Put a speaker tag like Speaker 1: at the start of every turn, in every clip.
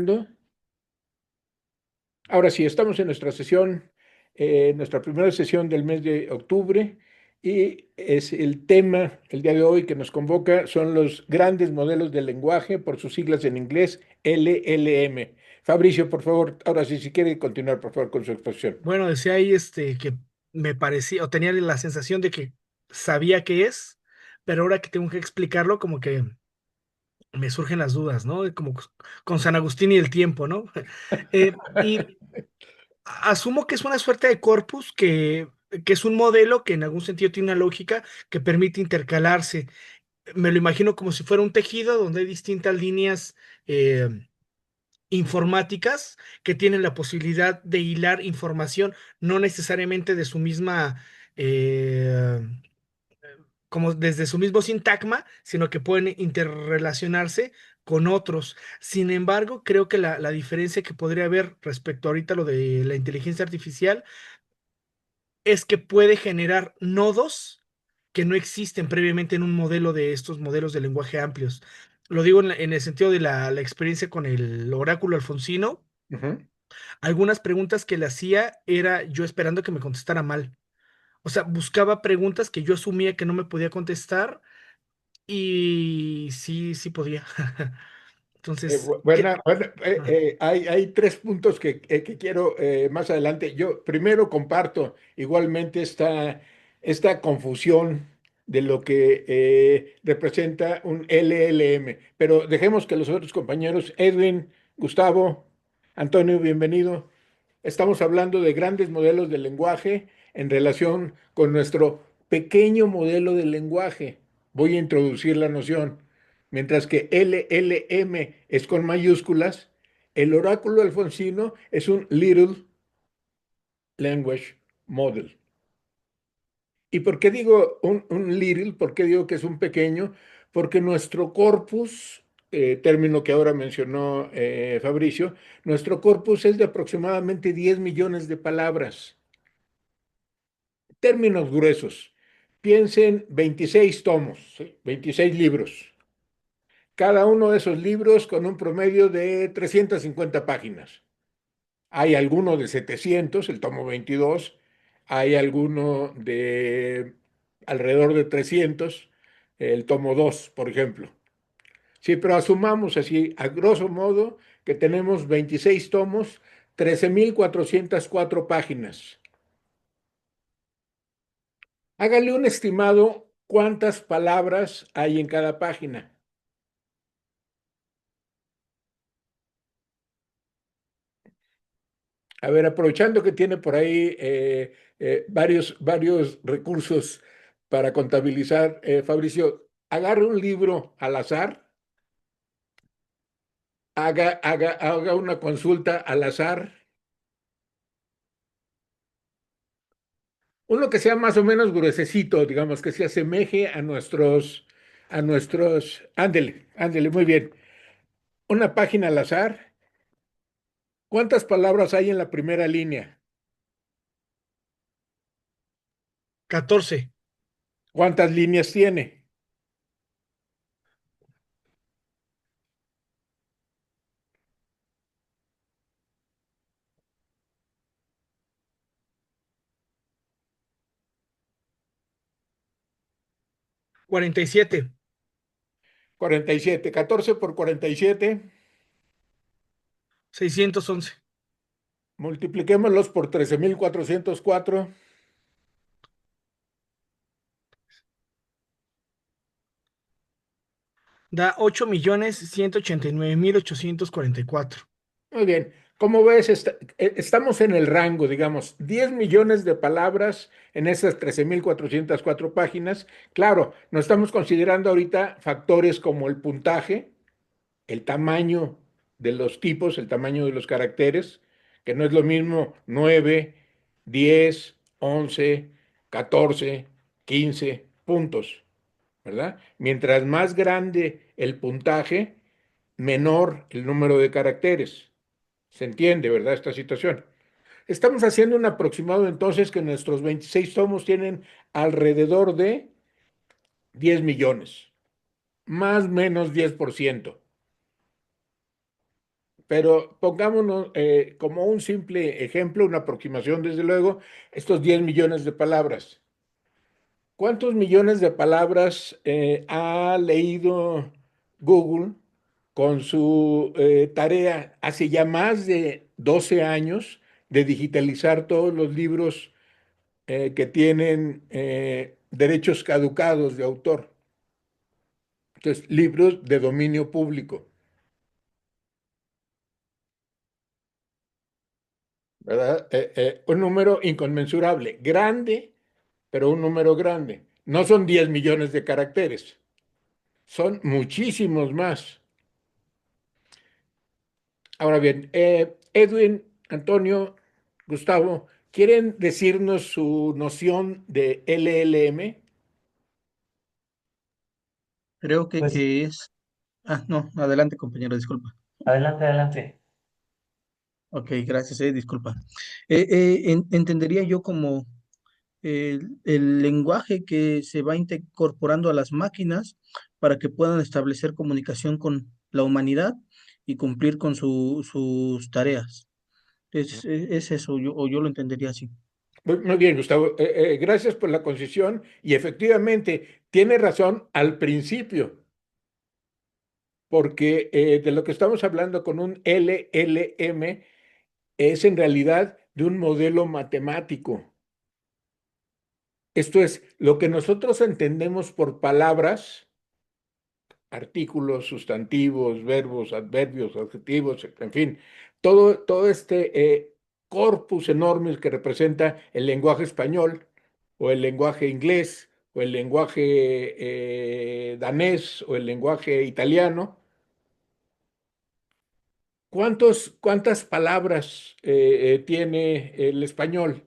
Speaker 1: grabando. Ahora sí, estamos en nuestra sesión, nuestra primera sesión del mes de octubre, y es el tema el día de hoy que nos convoca son los grandes modelos del lenguaje, por sus siglas en inglés, LLM. Fabricio, por favor, ahora sí, si quiere continuar, por favor, con su exposición.
Speaker 2: Bueno, decía ahí que me parecía, o tenía la sensación de que sabía qué es, pero ahora que tengo que explicarlo, como que me surgen las dudas, ¿no? Como con San Agustín y el tiempo, ¿no? Y asumo que es una suerte de corpus que es un modelo que en algún sentido tiene una lógica que permite intercalarse. Me lo imagino como si fuera un tejido donde hay distintas líneas. Informáticas que tienen la posibilidad de hilar información, no necesariamente de su misma, como desde su mismo sintagma, sino que pueden interrelacionarse con otros. Sin embargo, creo que la diferencia que podría haber respecto ahorita a lo de la inteligencia artificial es que puede generar nodos que no existen previamente en un modelo de estos modelos de lenguaje amplios. Lo digo en el sentido de la experiencia con el oráculo alfonsino.
Speaker 1: Ujú.
Speaker 2: Algunas preguntas que le hacía era yo esperando que me contestara mal. O sea, buscaba preguntas que yo asumía que no me podía contestar y sí, sí podía. Entonces,
Speaker 1: Hay tres puntos que quiero más adelante. Yo primero comparto igualmente esta confusión de lo que representa un LLM, pero dejemos que los otros compañeros, Edwin, Gustavo, Antonio, bienvenido. Estamos hablando de grandes modelos de lenguaje en relación con nuestro pequeño modelo de lenguaje. Voy a introducir la noción. Mientras que LLM es con mayúsculas, el oráculo alfonsino es un Little Language Model. ¿Y por qué digo un little? ¿Por qué digo que es un pequeño? Porque nuestro corpus, término que ahora mencionó Fabricio, nuestro corpus es de aproximadamente 10 millones de palabras. Términos gruesos. Piensen 26 tomos, ¿sí? 26 libros. Cada uno de esos libros con un promedio de 350 páginas. Hay alguno de 700, el tomo 22. Hay alguno de alrededor de 300, el tomo 2, por ejemplo. Sí, pero asumamos así, a grosso modo, que tenemos 26 tomos, 13.404 páginas. Hágale un estimado cuántas palabras hay en cada página. A ver, aprovechando que tiene por ahí varios recursos para contabilizar, Fabricio, agarre un libro al azar, haga una consulta al azar, uno que sea más o menos gruesecito, digamos, que se asemeje ándele, ándele, muy bien. Una página al azar, ¿cuántas palabras hay en la primera línea?
Speaker 2: 14,
Speaker 1: ¿Cuántas líneas tiene?
Speaker 2: 47,
Speaker 1: 47. 14 por 47.
Speaker 2: 611.
Speaker 1: Multipliquémoslos por 13.404.
Speaker 2: Da 8.189.844.
Speaker 1: Muy bien. Como ves, estamos en el rango, digamos, 10 millones de palabras en esas 13.404 páginas. Claro, no estamos considerando ahorita factores como el puntaje, el tamaño de los tipos, el tamaño de los caracteres, que no es lo mismo 9, 10, 11, 14, 15 puntos, ¿verdad? Mientras más grande el puntaje, menor el número de caracteres. Se entiende, ¿verdad? Esta situación. Estamos haciendo un aproximado entonces que nuestros 26 tomos tienen alrededor de 10 millones, más o menos 10%. pero pongámonos como un simple ejemplo, una aproximación, desde luego, estos 10 millones de palabras. ¿Cuántos millones de palabras ha leído Google con su tarea hace ya más de 12 años de digitalizar todos los libros que tienen derechos caducados de autor? Entonces, libros de dominio público, ¿verdad? Un número inconmensurable, grande, pero un número grande. No son 10 millones de caracteres, son muchísimos más. Ahora bien, Edwin, Antonio, Gustavo, ¿quieren decirnos su noción de LLM?
Speaker 3: Creo
Speaker 4: Pues
Speaker 3: que es... Ah, no, adelante, compañero, disculpa.
Speaker 4: adelante, adelante.
Speaker 3: Ok, gracias, disculpa. Entendería yo como el lenguaje que se va incorporando a las máquinas para que puedan establecer comunicación con la humanidad y cumplir con sus tareas. Es eso, o yo lo entendería así.
Speaker 1: Muy bien, Gustavo. Gracias por la concesión y efectivamente tiene razón al principio, porque de lo que estamos hablando con un LLM es en realidad de un modelo matemático. Esto es, lo que nosotros entendemos por palabras, artículos, sustantivos, verbos, adverbios, adjetivos, en fin, todo este corpus enorme que representa el lenguaje español o el lenguaje inglés o el lenguaje danés o el lenguaje italiano. ¿Cuántas palabras tiene el español?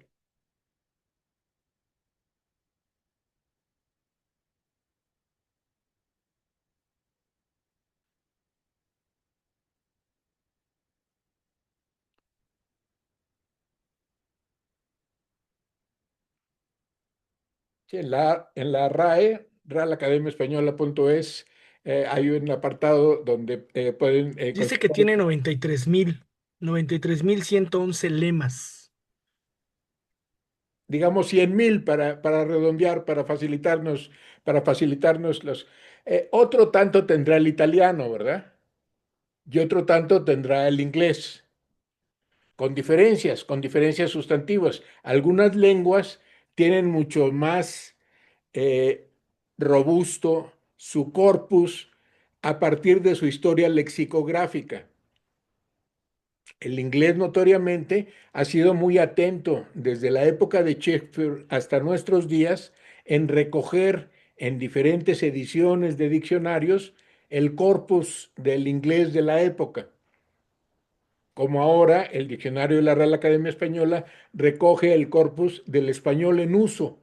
Speaker 1: Sí, en la RAE, Real Academia Española.es, hay un apartado donde pueden
Speaker 2: Dice que tiene 93.111 lemas.
Speaker 1: digamos 100,000 para redondear, para facilitarnos los. Otro tanto tendrá el italiano, ¿verdad? Y otro tanto tendrá el inglés, con diferencias sustantivas. Algunas lenguas tienen mucho más eh, robusto su corpus a partir de su historia lexicográfica. El inglés notoriamente ha sido muy atento desde la época de Shakespeare hasta nuestros días en recoger en diferentes ediciones de diccionarios el corpus del inglés de la época, como ahora el diccionario de la Real Academia Española recoge el corpus del español en uso,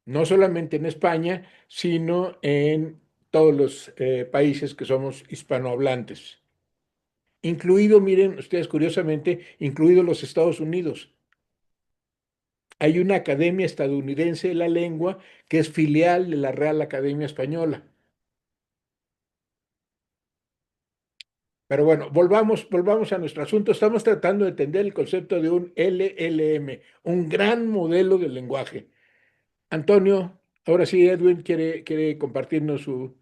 Speaker 1: no solamente en España, sino en todos los países que somos hispanohablantes. Incluido, miren ustedes curiosamente, incluido los Estados Unidos. Hay una academia estadounidense de la lengua que es filial de la Real Academia Española. Pero bueno, volvamos a nuestro asunto. Estamos tratando de entender el concepto de un LLM, un gran modelo de lenguaje. Antonio, ahora sí, Edwin quiere compartirnos su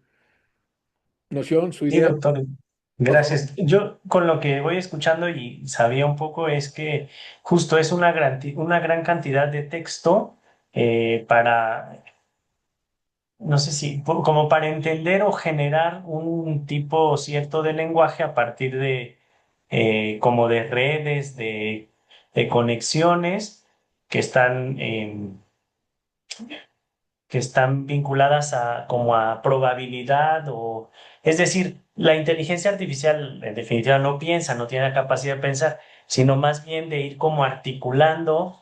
Speaker 1: noción, su
Speaker 4: Sí,
Speaker 1: idea,
Speaker 4: doctor,
Speaker 1: por favor.
Speaker 4: gracias. Yo con lo que voy escuchando y sabía un poco es que justo es una gran cantidad de texto para, no sé si, como para entender o generar un tipo cierto de lenguaje a partir de, como de redes, de conexiones que están que están vinculadas a como a probabilidad o es decir, la inteligencia artificial en definitiva no piensa, no tiene la capacidad de pensar, sino más bien de ir como articulando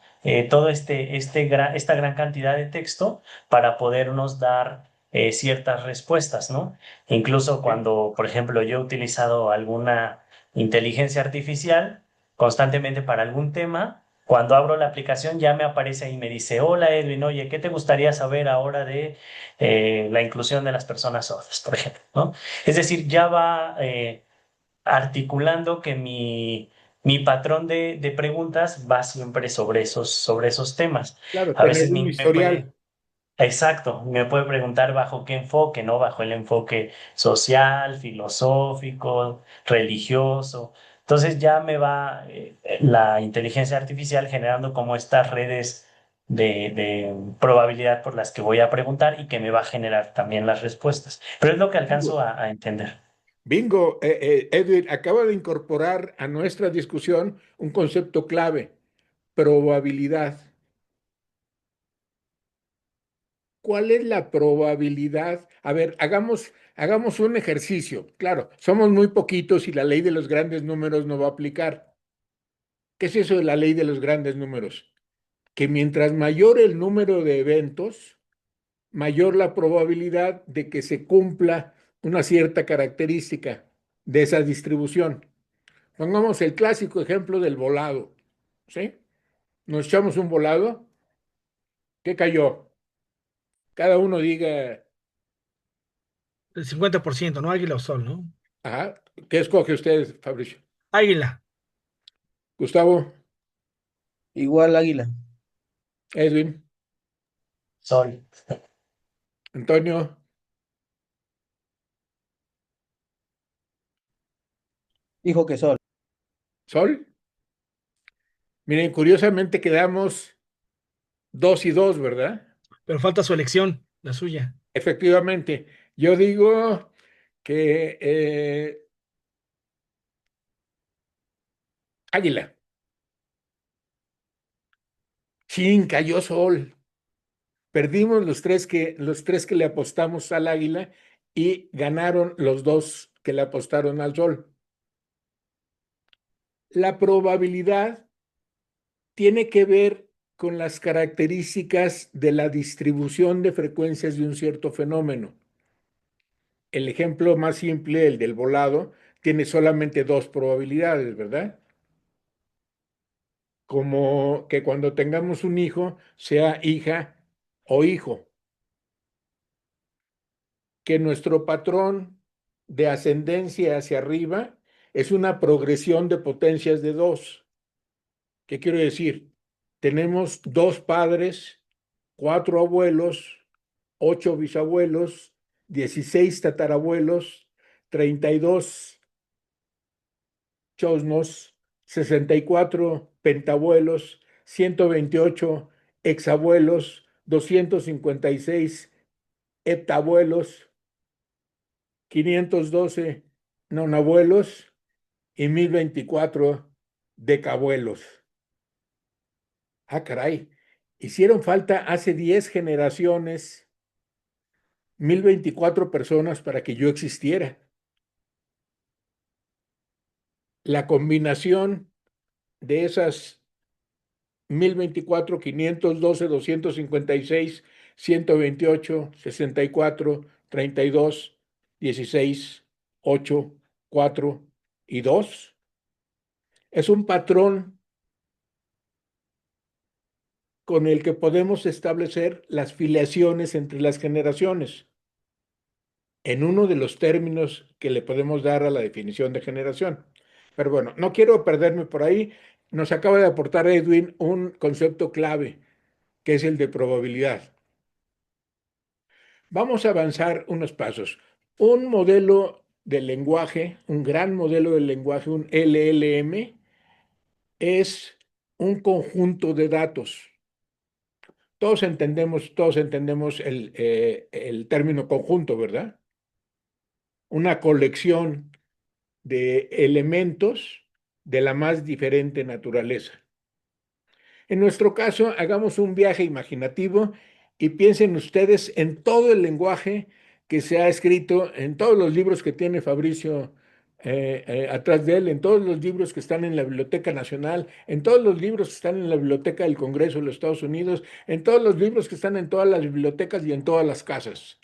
Speaker 4: todo esta gran cantidad de texto para podernos dar ciertas respuestas, ¿no? Incluso
Speaker 1: Sí.
Speaker 4: cuando, por ejemplo, yo he utilizado alguna inteligencia artificial constantemente para algún tema, cuando abro la aplicación ya me aparece ahí y me dice, hola Edwin, oye, ¿qué te gustaría saber ahora de la inclusión de las personas sordas, por ejemplo, ¿no? Es decir, ya va articulando que mi patrón de preguntas va siempre sobre esos temas.
Speaker 1: Claro,
Speaker 4: A
Speaker 1: tener
Speaker 4: veces
Speaker 1: un
Speaker 4: me puede,
Speaker 1: historial.
Speaker 4: exacto, me puede preguntar bajo qué enfoque, ¿no? Bajo el enfoque social, filosófico, religioso. Entonces ya me va la inteligencia artificial generando como estas redes de probabilidad por las que voy a preguntar y que me va a generar también las respuestas. Pero es lo que alcanzo a entender.
Speaker 1: Bingo, Edwin, acaba de incorporar a nuestra discusión un concepto clave, probabilidad. ¿Cuál es la probabilidad? A ver, hagamos un ejercicio. Claro, somos muy poquitos y la ley de los grandes números no va a aplicar. ¿Qué es eso de la ley de los grandes números? Que mientras mayor el número de eventos, mayor la probabilidad de que se cumpla una cierta característica de esa distribución. Pongamos el clásico ejemplo del volado, ¿sí? Nos echamos un volado, ¿qué cayó? Cada uno diga,
Speaker 2: El 50%, ¿no? Águila o sol, ¿no?
Speaker 1: ajá, ¿qué escoge usted, Fabricio?
Speaker 2: Águila.
Speaker 1: Gustavo,
Speaker 3: Igual águila.
Speaker 1: Edwin,
Speaker 4: Sol.
Speaker 1: Antonio,
Speaker 3: Dijo que sol.
Speaker 1: Sol. Miren, curiosamente quedamos 2 y 2, ¿verdad?
Speaker 2: Pero falta su elección, la suya.
Speaker 1: Efectivamente, yo digo que Águila. Chin, cayó Sol. Perdimos los tres que le apostamos al Águila y ganaron los dos que le apostaron al Sol. La probabilidad tiene que ver con las características de la distribución de frecuencias de un cierto fenómeno. El ejemplo más simple, el del volado, tiene solamente dos probabilidades, ¿verdad? Como que cuando tengamos un hijo, sea hija o hijo. Que nuestro patrón de ascendencia hacia arriba es una progresión de potencias de 2. ¿Qué quiero decir? Tenemos 2 padres, 4 abuelos, 8 bisabuelos, 16 tatarabuelos, 32 chosnos, 64 pentabuelos, 128 exabuelos, 256 heptabuelos, 512 nonabuelos y 1024 decabuelos. Ah, caray. Hicieron falta hace 10 generaciones 1024 personas para que yo existiera. La combinación de esas 1024, 512, 256, 128, 64, 32, 16, 8, 4 y 2 es un patrón con el que podemos establecer las filiaciones entre las generaciones en uno de los términos que le podemos dar a la definición de generación. Pero bueno, no quiero perderme por ahí. Nos acaba de aportar Edwin un concepto clave, que es el de probabilidad. Vamos a avanzar unos pasos. Un modelo de lenguaje, un gran modelo de lenguaje, un LLM, es un conjunto de datos. Todos entendemos el término conjunto, ¿verdad? Una colección de elementos de la más diferente naturaleza. En nuestro caso, hagamos un viaje imaginativo y piensen ustedes en todo el lenguaje que se ha escrito, en todos los libros que tiene Fabricio atrás de él, en todos los libros que están en la Biblioteca Nacional, en todos los libros que están en la Biblioteca del Congreso de los Estados Unidos, en todos los libros que están en todas las bibliotecas y en todas las casas.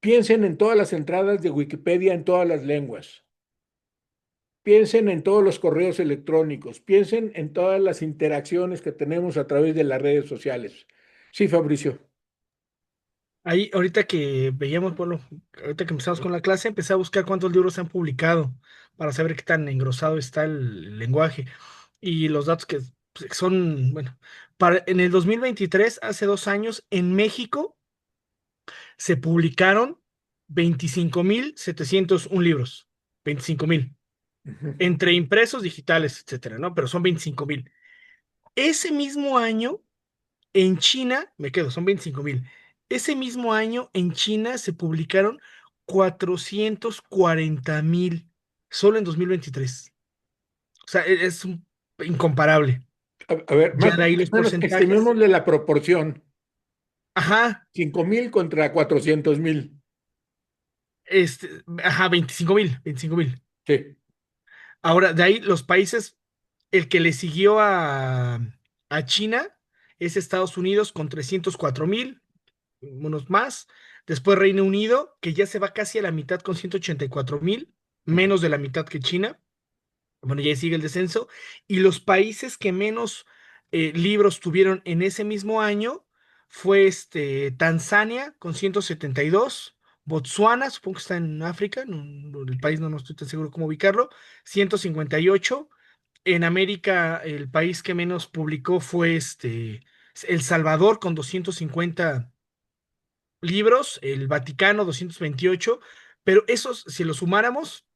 Speaker 1: Piensen en todas las entradas de Wikipedia en todas las lenguas. Piensen en todos los correos electrónicos, piensen en todas las interacciones que tenemos a través de las redes sociales. Sí, Fabricio.
Speaker 2: Ahí, ahorita que veíamos, bueno, ahorita que empezamos con la clase, empecé a buscar cuántos libros se han publicado para saber qué tan engrosado está el lenguaje. Y los datos que pues, son, bueno, en el 2023, hace 2 años, en México se publicaron 25,701 libros. 25,000.
Speaker 1: Ujú.
Speaker 2: Entre impresos, digitales, etcétera, ¿no? Pero son 25,000. Ese mismo año, en China, me quedo, son 25,000. Ese mismo año, en China, se publicaron 440,000, solo en 2023. O sea, incomparable.
Speaker 1: A ver,
Speaker 2: Ya
Speaker 1: más
Speaker 2: de ahí
Speaker 1: o
Speaker 2: los
Speaker 1: menos,
Speaker 2: porcentajes.
Speaker 1: estimémosle la proporción.
Speaker 2: Ajá,
Speaker 1: 5,000 contra 400,000.
Speaker 2: ajá, 25,000, 25,000.
Speaker 1: Sí.
Speaker 2: Ahora, de ahí los países, el que le siguió a China es Estados Unidos con 304,000, unos más. Después Reino Unido, que ya se va casi a la mitad con 184,000,
Speaker 1: Ujú.
Speaker 2: menos de la mitad que China. Bueno, ya ahí sigue el descenso. Y los países que menos libros tuvieron en ese mismo año fue Tanzania con 172, Botsuana, supongo que está en África, el país no estoy tan seguro cómo ubicarlo, 158. En América, el país que menos publicó fue El Salvador con 250 libros, el Vaticano 228, pero esos, si los sumáramos,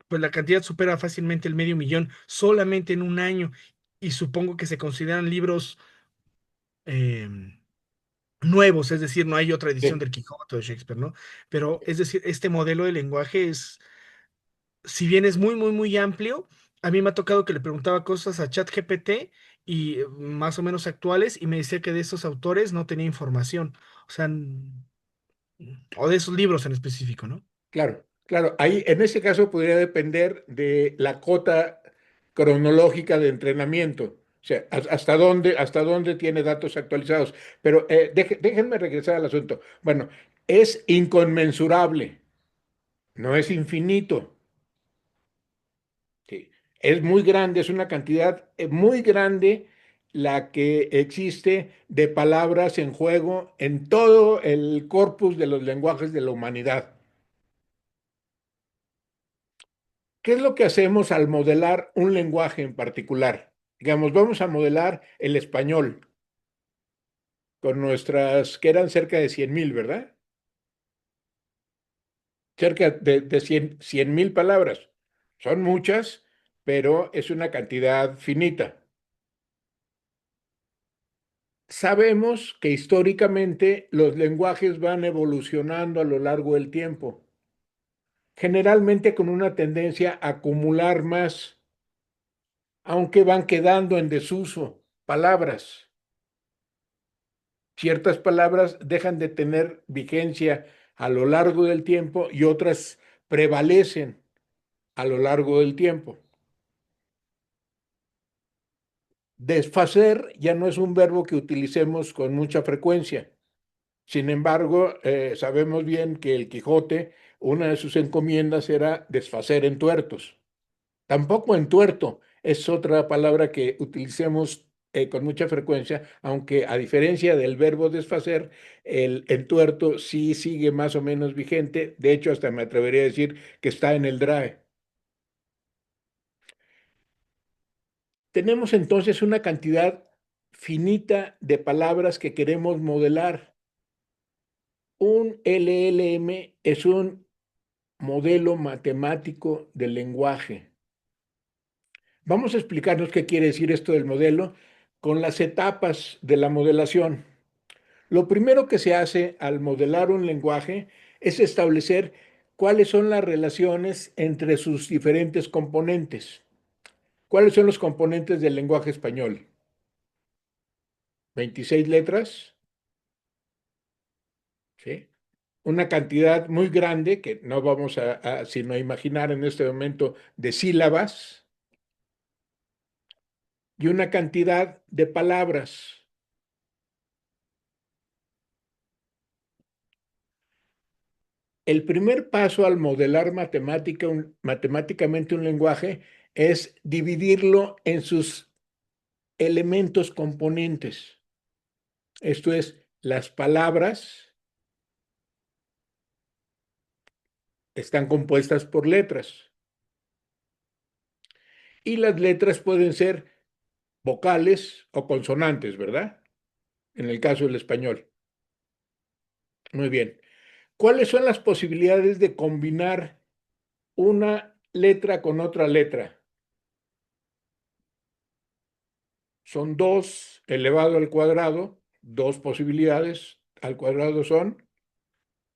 Speaker 2: pues la cantidad supera fácilmente el medio millón solamente en un año. Y supongo que se consideran libros eh, nuevos, es decir, no hay otra edición
Speaker 1: Sí,
Speaker 2: del Quijote o de Shakespeare, ¿no? Pero es decir, este modelo de lenguaje es, si bien es muy, muy, muy amplio, a mí me ha tocado que le preguntaba cosas a ChatGPT y más o menos actuales y me decía que de esos autores no tenía información, o sea, o de esos libros en específico, ¿no?
Speaker 1: claro, claro. Ahí, en ese caso, podría depender de la cota cronológica de entrenamiento. O sea, hasta dónde tiene datos actualizados. Pero déjenme regresar al asunto. Bueno, es inconmensurable, no es infinito. Sí. Es muy grande, es una cantidad muy grande la que existe de palabras en juego en todo el corpus de los lenguajes de la humanidad. ¿Qué es lo que hacemos al modelar un lenguaje en particular? Digamos, vamos a modelar el español con nuestras, que eran cerca de 100,000, ¿verdad? Cerca de 100,000 palabras. Son muchas, pero es una cantidad finita. Sabemos que históricamente los lenguajes van evolucionando a lo largo del tiempo, generalmente con una tendencia a acumular más, aunque van quedando en desuso palabras. Ciertas palabras dejan de tener vigencia a lo largo del tiempo y otras prevalecen a lo largo del tiempo. Desfacer ya no es un verbo que utilicemos con mucha frecuencia. Sin embargo, sabemos bien que el Quijote, una de sus encomiendas era desfacer en tuertos. Tampoco entuerto es otra palabra que utilicemos con mucha frecuencia, aunque a diferencia del verbo desfacer, el entuerto sí sigue más o menos vigente. De hecho, hasta me atrevería a decir que está en el DRAE. Tenemos entonces una cantidad finita de palabras que queremos modelar. Un LLM es un modelo matemático del lenguaje. Vamos a explicarnos qué quiere decir esto del modelo con las etapas de la modelación. Lo primero que se hace al modelar un lenguaje es establecer cuáles son las relaciones entre sus diferentes componentes. ¿Cuáles son los componentes del lenguaje español? 26 letras, ¿sí? Una cantidad muy grande, que no vamos sino a imaginar en este momento, de sílabas y una cantidad de palabras. El primer paso al modelar matemáticamente un lenguaje es dividirlo en sus elementos componentes. Esto es, las palabras, están compuestas por letras. Y las letras pueden ser vocales o consonantes, ¿verdad? En el caso del español. Muy bien. ¿Cuáles son las posibilidades de combinar una letra con otra letra? Son 2 elevado al cuadrado, 2 posibilidades al cuadrado son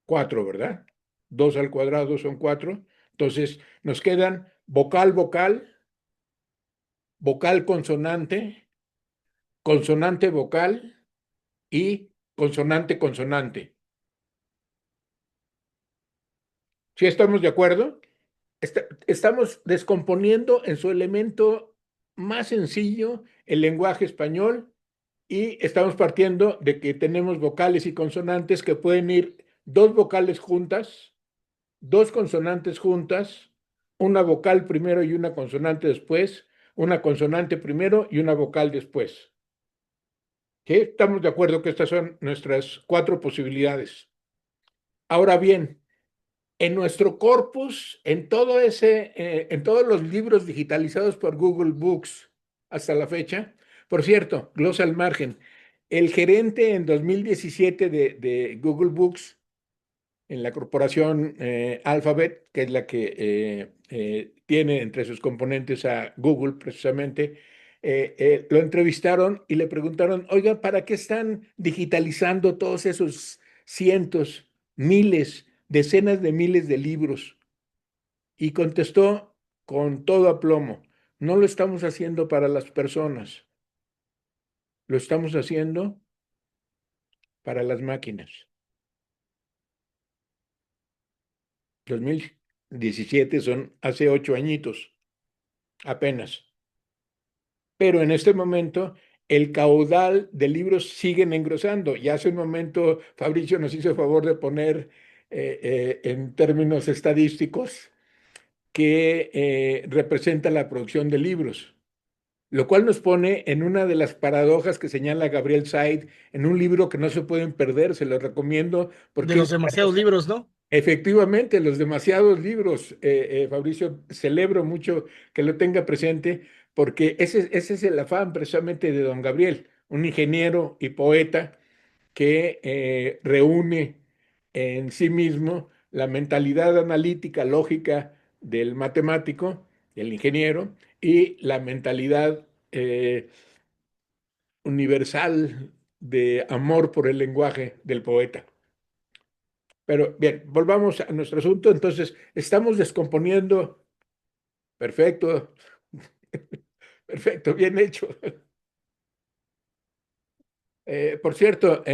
Speaker 1: 4, ¿verdad? 2 al cuadrado son 4. Entonces nos quedan vocal, vocal, vocal consonante, consonante vocal y consonante consonante. ¿Sí estamos de acuerdo? Estamos descomponiendo en su elemento más sencillo el lenguaje español y estamos partiendo de que tenemos vocales y consonantes que pueden ir 2 vocales juntas, 2 consonantes juntas, una vocal primero y una consonante después, una consonante primero y una vocal después. ¿Sí? Estamos de acuerdo que estas son nuestras 4 posibilidades. Ahora bien, en nuestro corpus, en todos los libros digitalizados por Google Books hasta la fecha, por cierto, glosa al margen, el gerente en 2017 de Google Books en la corporación Alphabet, que es la que tiene entre sus componentes a Google precisamente, lo entrevistaron y le preguntaron, oiga, ¿para qué están digitalizando todos esos cientos, miles, decenas de miles de libros? Y contestó con todo aplomo, no lo estamos haciendo para las personas, lo estamos haciendo para las máquinas. 2017 son hace 8 añitos, apenas. Pero en este momento el caudal de libros siguen engrosando. Y hace un momento Fabricio nos hizo el favor de poner en términos estadísticos que representa la producción de libros, lo cual nos pone en una de las paradojas que señala Gabriel Said en un libro que no se pueden perder, se lo recomiendo
Speaker 2: De
Speaker 1: porque
Speaker 2: los
Speaker 1: es
Speaker 2: demasiados libros, ¿no?
Speaker 1: efectivamente los demasiados libros. Fabricio, celebro mucho que lo tenga presente porque ese es el afán precisamente de don Gabriel, un ingeniero y poeta que reúne en sí mismo la mentalidad analítica, lógica del matemático, del ingeniero, y la mentalidad universal de amor por el lenguaje del poeta. Pero bien, volvamos a nuestro asunto. Entonces, estamos descomponiendo. Perfecto, perfecto, bien hecho. Por cierto,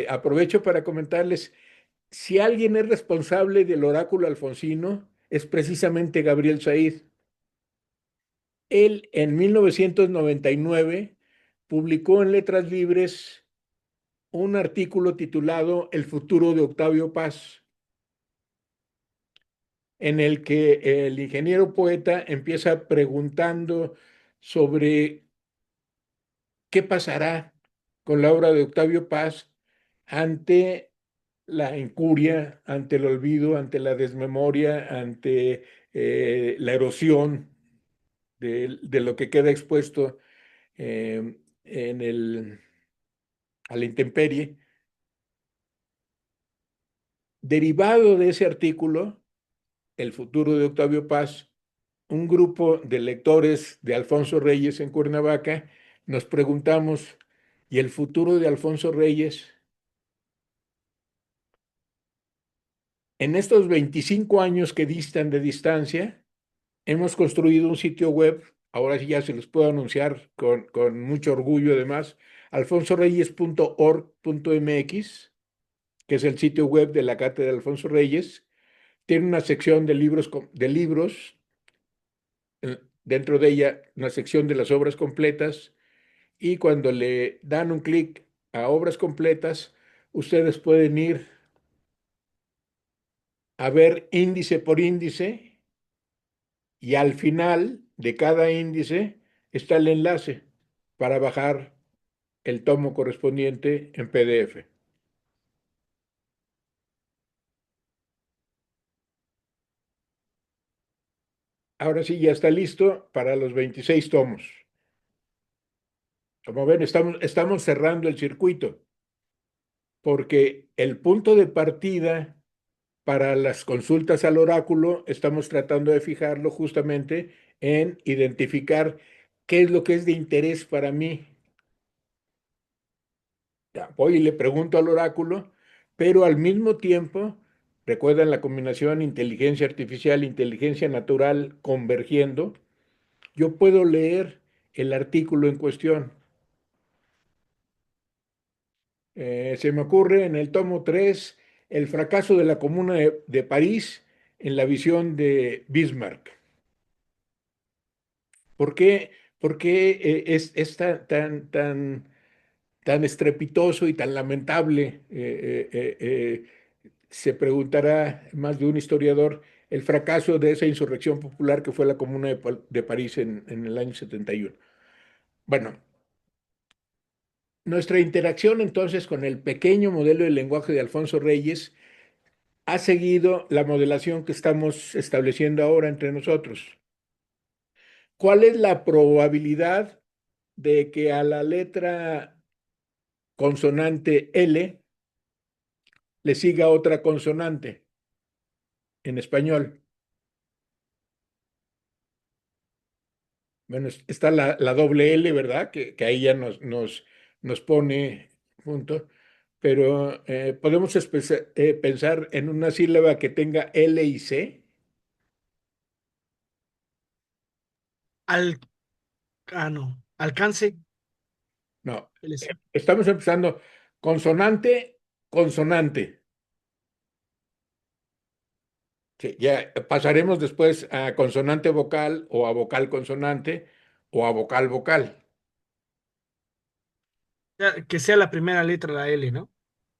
Speaker 1: aprovecho para comentarles, si alguien es responsable del oráculo alfonsino, es precisamente Gabriel Said. Él en 1999 publicó en Letras Libres un artículo titulado El futuro de Octavio Paz, en el que el ingeniero poeta empieza preguntando sobre qué pasará con la obra de Octavio Paz ante la incuria, ante el olvido, ante la desmemoria, ante la erosión de lo que queda expuesto a la intemperie. Derivado de ese artículo, El futuro de Octavio Paz, un grupo de lectores de Alfonso Reyes en Cuernavaca nos preguntamos, ¿y el futuro de Alfonso Reyes? En estos 25 años que distan de distancia, hemos construido un sitio web, ahora sí ya se los puedo anunciar con mucho orgullo además, alfonsoreyes.org.mx, que es el sitio web de la Cátedra de Alfonso Reyes. Tiene una sección de libros, dentro de ella una sección de las obras completas, y cuando le dan un clic a obras completas, ustedes pueden ir a ver índice por índice y al final de cada índice está el enlace para bajar el tomo correspondiente en PDF. ahora sí ya está listo para los 26 tomos. Como ven, estamos cerrando el circuito, porque el punto de partida para las consultas al oráculo estamos tratando de fijarlo justamente en identificar qué es lo que es de interés para mí. Ya, voy y le pregunto al oráculo, pero al mismo tiempo, recuerdan la combinación inteligencia artificial, inteligencia natural convergiendo, yo puedo leer el artículo en cuestión. Se me ocurre en el tomo 3 el fracaso de la Comuna de París en la visión de Bismarck. ¿Por qué es tan estrepitoso y tan lamentable? Se preguntará más de un historiador el fracaso de esa insurrección popular que fue la Comuna de París en el año 71. Bueno, nuestra interacción entonces con el pequeño modelo de lenguaje de Alfonso Reyes ha seguido la modelación que estamos estableciendo ahora entre nosotros. ¿Cuál es la probabilidad de que a la letra consonante L le siga otra consonante en español? Bueno, está la doble L, ¿verdad? Que ahí ya nos pone punto. Pero podemos pensar en una sílaba que tenga L y C.
Speaker 2: Al, no. Alcance.
Speaker 1: No,
Speaker 2: LC.
Speaker 1: estamos empezando consonante, consonante. Sí, ya pasaremos después a consonante vocal o a vocal consonante o a vocal vocal.
Speaker 2: Que sea la primera letra la L, ¿no?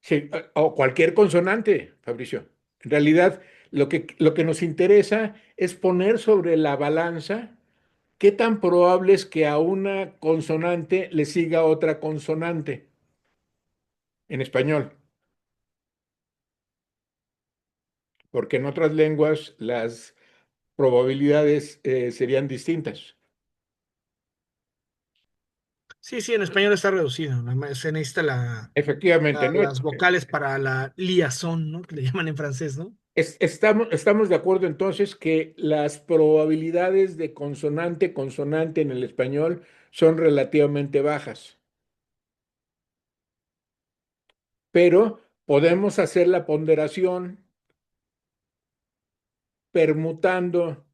Speaker 1: Sí, o cualquier consonante, Fabricio. En realidad, lo que nos interesa es poner sobre la balanza qué tan probable es que a una consonante le siga otra consonante en español, porque en otras lenguas las probabilidades serían distintas.
Speaker 2: Sí, sí, en español está reducido. Se necesita
Speaker 1: Efectivamente, ¿no?
Speaker 2: las vocales para la liazón, ¿no? Que le llaman en francés, ¿no?
Speaker 1: Estamos de acuerdo entonces que las probabilidades de consonante, consonante en el español son relativamente bajas, pero podemos hacer la ponderación permutando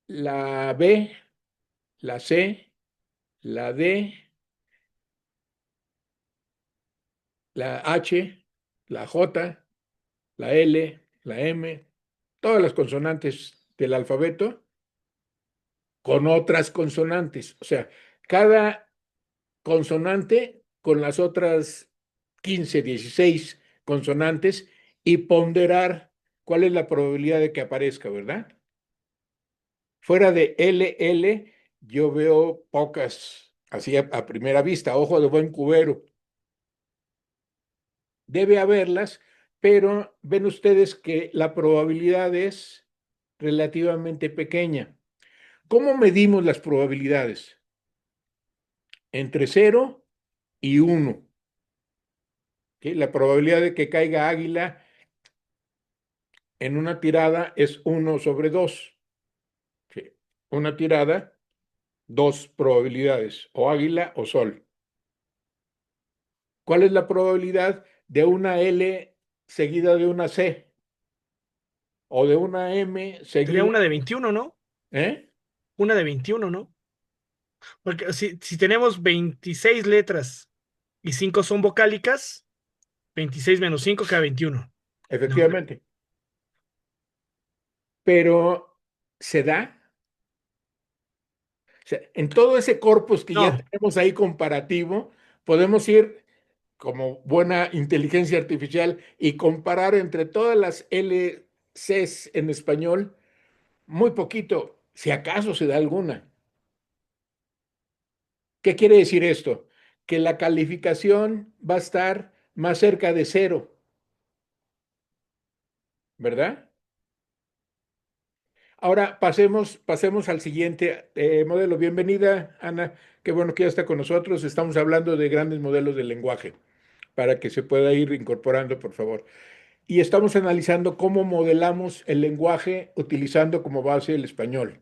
Speaker 1: la B, la C, la D, la H, la J, la L, la M, todas las consonantes del alfabeto con otras consonantes. O sea, cada consonante con las otras 15, 16 consonantes y ponderar cuál es la probabilidad de que aparezca, ¿verdad? Fuera de LL, yo veo pocas, así a primera vista, ojo de buen cubero. Debe haberlas, pero ven ustedes que la probabilidad es relativamente pequeña. ¿Cómo medimos las probabilidades? Entre 0 y 1. ¿Sí? La probabilidad de que caiga águila en una tirada es 1/2. ¿Sí? Una tirada, dos probabilidades, o águila o sol. ¿Cuál es la probabilidad de una L seguida de una C? O de una M
Speaker 2: Sería
Speaker 1: seguida,
Speaker 2: una de 21, ¿no?
Speaker 1: ¿eh?
Speaker 2: Una de 21, ¿no? Porque si tenemos 26 letras y 5 son vocálicas, 26 menos 5 queda 21, ¿no?
Speaker 1: Efectivamente. Pero ¿se da? O sea, en todo ese corpus que ya
Speaker 2: No,
Speaker 1: tenemos ahí comparativo, podemos ir como buena inteligencia artificial y comparar entre todas las LCs en español, muy poquito, si acaso se da alguna. ¿Qué quiere decir esto? Que la calificación va a estar más cerca de 0, ¿verdad? Ahora pasemos al siguiente modelo. Bienvenida, Ana. Qué bueno que ya está con nosotros. Estamos hablando de grandes modelos de lenguaje para que se pueda ir incorporando, por favor. Y estamos analizando cómo modelamos el lenguaje utilizando como base el español.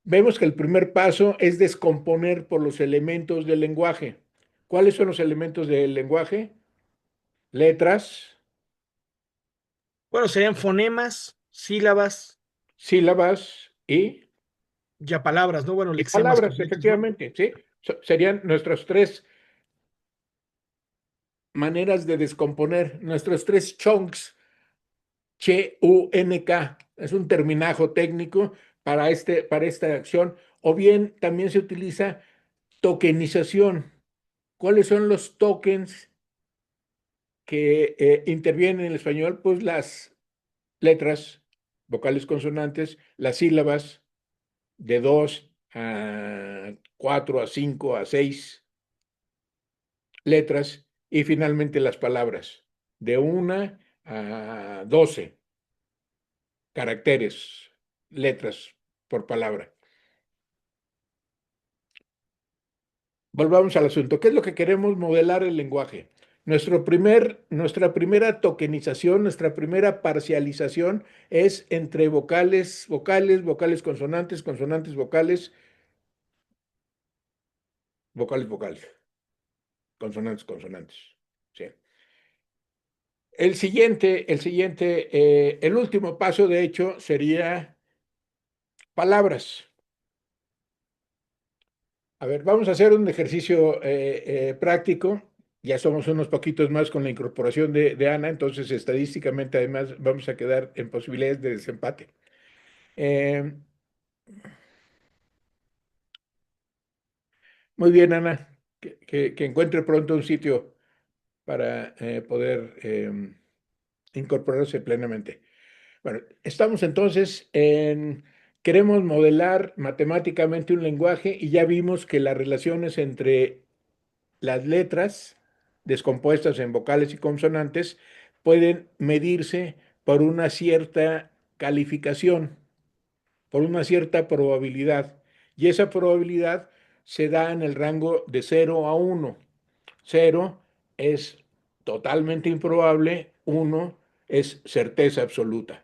Speaker 1: Vemos que el primer paso es descomponer por los elementos del lenguaje. ¿Cuáles son los elementos del lenguaje? Letras,
Speaker 2: Bueno, serían fonemas, sílabas,
Speaker 1: sílabas
Speaker 2: ya palabras, ¿no? Bueno,
Speaker 1: y
Speaker 2: lexemas
Speaker 1: palabras,
Speaker 2: completos, ¿no?
Speaker 1: efectivamente, ¿sí? Serían nuestras tres maneras de descomponer, nuestros tres chunks, CHUNK, es un terminajo técnico para esta acción, o bien también se utiliza tokenización. ¿Cuáles son los tokens que intervienen en el español? Pues las letras, vocales consonantes, las sílabas de 2 a 4 a 5 a 6 letras y finalmente las palabras de 1 a 12 caracteres, letras por palabra. Volvamos al asunto. ¿Qué es lo que queremos modelar el lenguaje? Nuestra primera tokenización, nuestra primera parcialización es entre vocales, vocales, vocales consonantes, consonantes vocales, vocales vocales, consonantes consonantes. Sí. El último paso, de hecho, sería palabras. A ver, vamos a hacer un ejercicio práctico. Ya somos unos poquitos más con la incorporación de Ana, entonces estadísticamente además vamos a quedar en posibilidades de desempate. Eh, Muy bien, Ana, que encuentre pronto un sitio para poder incorporarse plenamente. Bueno, estamos entonces queremos modelar matemáticamente un lenguaje y ya vimos que las relaciones entre las letras descompuestas en vocales y consonantes pueden medirse por una cierta calificación, por una cierta probabilidad. Y esa probabilidad se da en el rango de 0 a 1. 0 es totalmente improbable, 1 es certeza absoluta.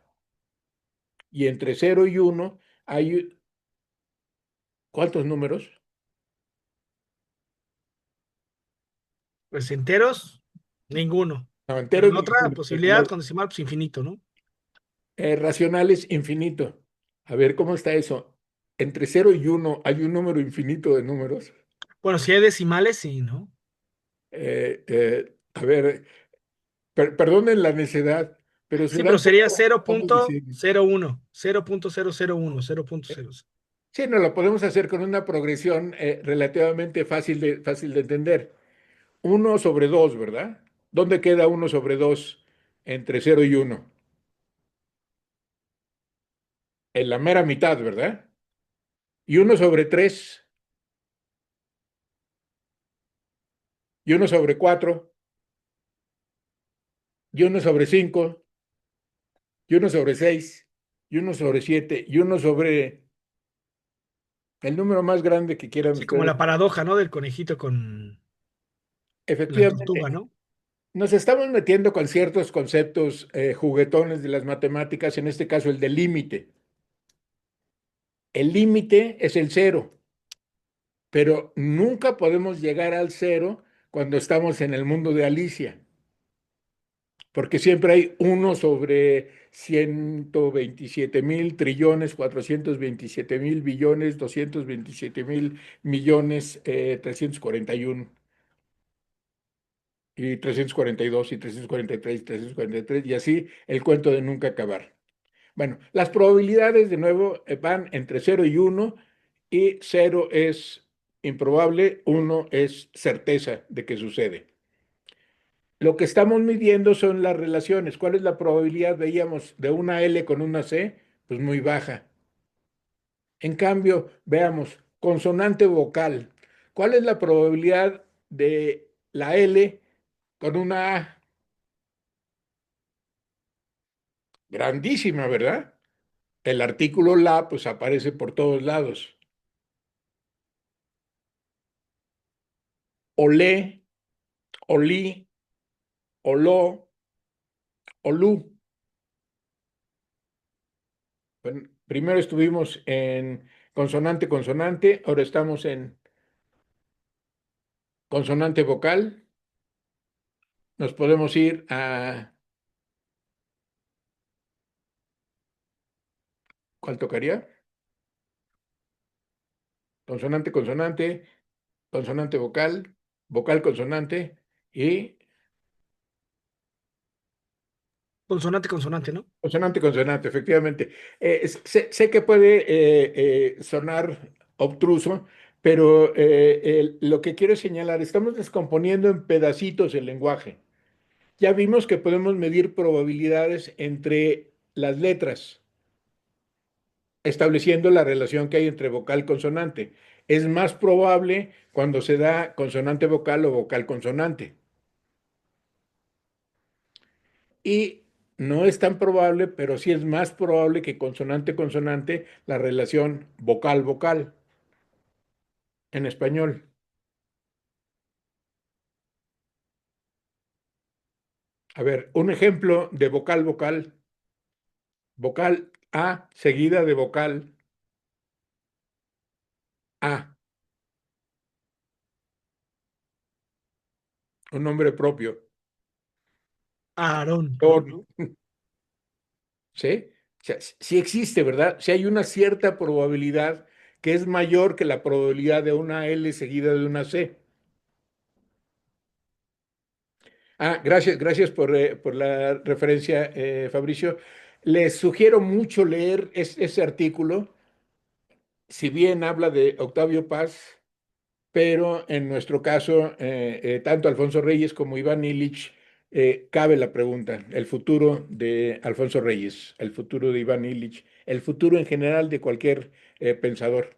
Speaker 1: Y entre 0 y 1 hay ¿cuántos números?
Speaker 2: Pues enteros, ninguno.
Speaker 1: No,
Speaker 2: Pero
Speaker 1: enteros
Speaker 2: la otra
Speaker 1: ninguno.
Speaker 2: posibilidad con decimal, pues infinito, ¿no?
Speaker 1: Racionales infinito. A ver, ¿cómo está eso? Entre 0 y 1 hay un número infinito de números.
Speaker 2: Bueno, si hay decimales, sí, ¿no?
Speaker 1: A ver, perdonen la necedad, pero
Speaker 2: Sí,
Speaker 1: serán
Speaker 2: pero sería
Speaker 1: ¿cómo decir?
Speaker 2: 0.01, 0.001, 0.0.
Speaker 1: Sí, no, lo podemos hacer con una progresión relativamente fácil de entender. 1/2, ¿verdad? ¿Dónde queda 1/2 entre 0 y 1? En la mera mitad, ¿verdad? Y 1/3, y 1/4, y 1/5, y 1/6, y 1/7, y 1 sobre el número más grande que quieran
Speaker 2: Sí, como
Speaker 1: ustedes.
Speaker 2: la paradoja, ¿no? Del conejito con la tortuga,
Speaker 1: Efectivamente,
Speaker 2: ¿no?
Speaker 1: nos estamos metiendo con ciertos conceptos juguetones de las matemáticas, en este caso el del límite. El límite es el cero, pero nunca podemos llegar al cero cuando estamos en el mundo de Alicia, porque siempre hay 1/127.000 trillones, 427.000 billones, 227.000 millones, 341 y 342 y 343 y 343 y así el cuento de nunca acabar. Bueno, las probabilidades de nuevo van entre 0 y 1 y 0 es improbable, 1 es certeza de que sucede. Lo que estamos midiendo son las relaciones. ¿Cuál es la probabilidad? Veíamos de una L con una C, pues muy baja. En cambio, veamos, consonante vocal. ¿Cuál es la probabilidad de la L con una A? Grandísima, ¿verdad? El artículo la, pues aparece por todos lados. Olé, olí, oló, olú. Bueno, primero estuvimos en consonante, consonante, ahora estamos en consonante vocal. Nos podemos ir a... ¿Cuál tocaría? Consonante, consonante, consonante vocal, vocal, consonante y
Speaker 2: Consonante, consonante, ¿no?
Speaker 1: consonante, consonante, efectivamente. Sé que puede sonar obtruso, pero lo que quiero señalar, estamos descomponiendo en pedacitos el lenguaje. Ya vimos que podemos medir probabilidades entre las letras, estableciendo la relación que hay entre vocal y consonante. Es más probable cuando se da consonante vocal o vocal consonante. Y no es tan probable, pero sí es más probable que consonante-consonante la relación vocal-vocal en español. A ver, un ejemplo de vocal-vocal. Vocal A seguida de vocal A, un nombre propio.
Speaker 2: Aarón.
Speaker 1: Or, ¿sí? O sea, sí existe, ¿verdad? Si hay una cierta probabilidad que es mayor que la probabilidad de una L seguida de una C. Ah, gracias, gracias por la referencia, Fabricio. Les sugiero mucho leer ese artículo, si bien habla de Octavio Paz, pero en nuestro caso, tanto Alfonso Reyes como Iván Illich, cabe la pregunta, el futuro de Alfonso Reyes, el futuro de Iván Illich, el futuro en general de cualquier pensador.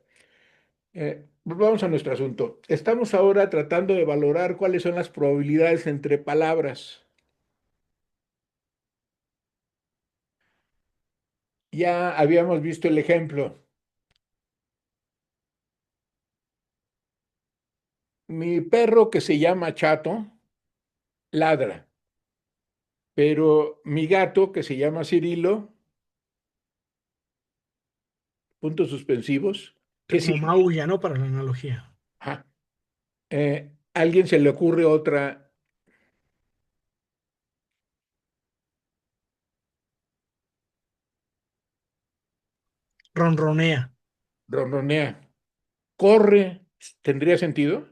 Speaker 1: Vamos a nuestro asunto. Estamos ahora tratando de valorar cuáles son las probabilidades entre palabras. Ya habíamos visto el ejemplo. Mi perro que se llama Chato ladra, pero mi gato que se llama Cirilo, puntos suspensivos, ¿qué
Speaker 2: Como
Speaker 1: sigue?
Speaker 2: maulla, ¿no? Para la analogía.
Speaker 1: Ajá. ¿Alguien se le ocurre otra?
Speaker 2: Ronronea.
Speaker 1: Ronronea. Corre, ¿tendría sentido?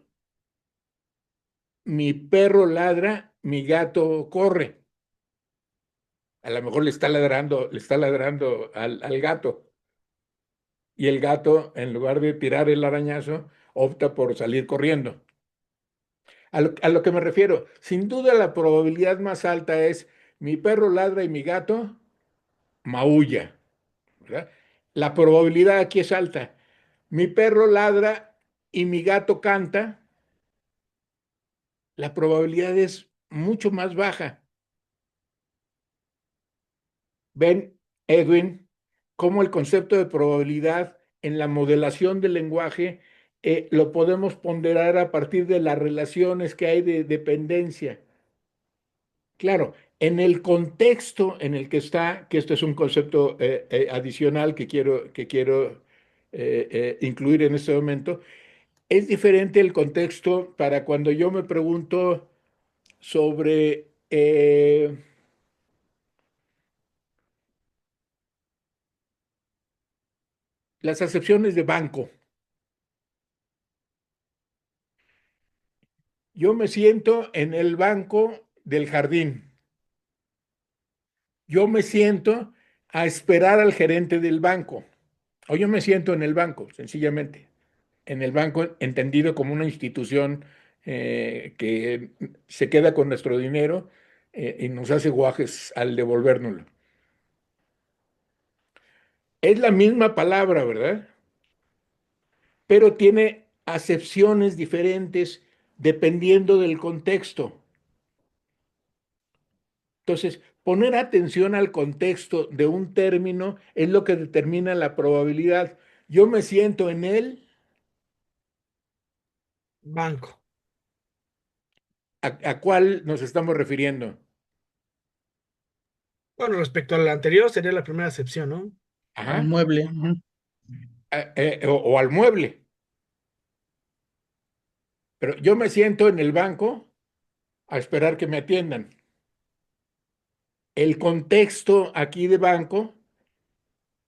Speaker 1: Mi perro ladra, mi gato corre. A lo mejor le está ladrando al gato. Y el gato, en lugar de tirar el arañazo, opta por salir corriendo. A lo que me refiero, sin duda la probabilidad más alta es mi perro ladra y mi gato maulla, ¿verdad? La probabilidad aquí es alta. Mi perro ladra y mi gato canta, la probabilidad es mucho más baja. Ven, Edwin, cómo el concepto de probabilidad en la modelación del lenguaje lo podemos ponderar a partir de las relaciones que hay de dependencia. Claro, en el contexto en el que está, que esto es un concepto adicional que quiero incluir en este momento, es diferente el contexto para cuando yo me pregunto sobre las acepciones de banco. Yo me siento en el banco del jardín. Yo me siento a esperar al gerente del banco. O yo me siento en el banco, sencillamente. En el banco entendido como una institución que se queda con nuestro dinero y nos hace guajes al devolvérnoslo. Es la misma palabra, ¿verdad? Pero tiene acepciones diferentes dependiendo del contexto. Entonces, Poner atención al contexto de un término es lo que determina la probabilidad. Yo me siento en él,
Speaker 2: Banco.
Speaker 1: ¿a cuál nos estamos refiriendo?
Speaker 2: Bueno, respecto al anterior, sería la primera acepción, ¿no?
Speaker 3: Al
Speaker 1: Ajá.
Speaker 3: mueble. Ujú.
Speaker 1: O al mueble. Pero yo me siento en el banco a esperar que me atiendan. El contexto aquí de banco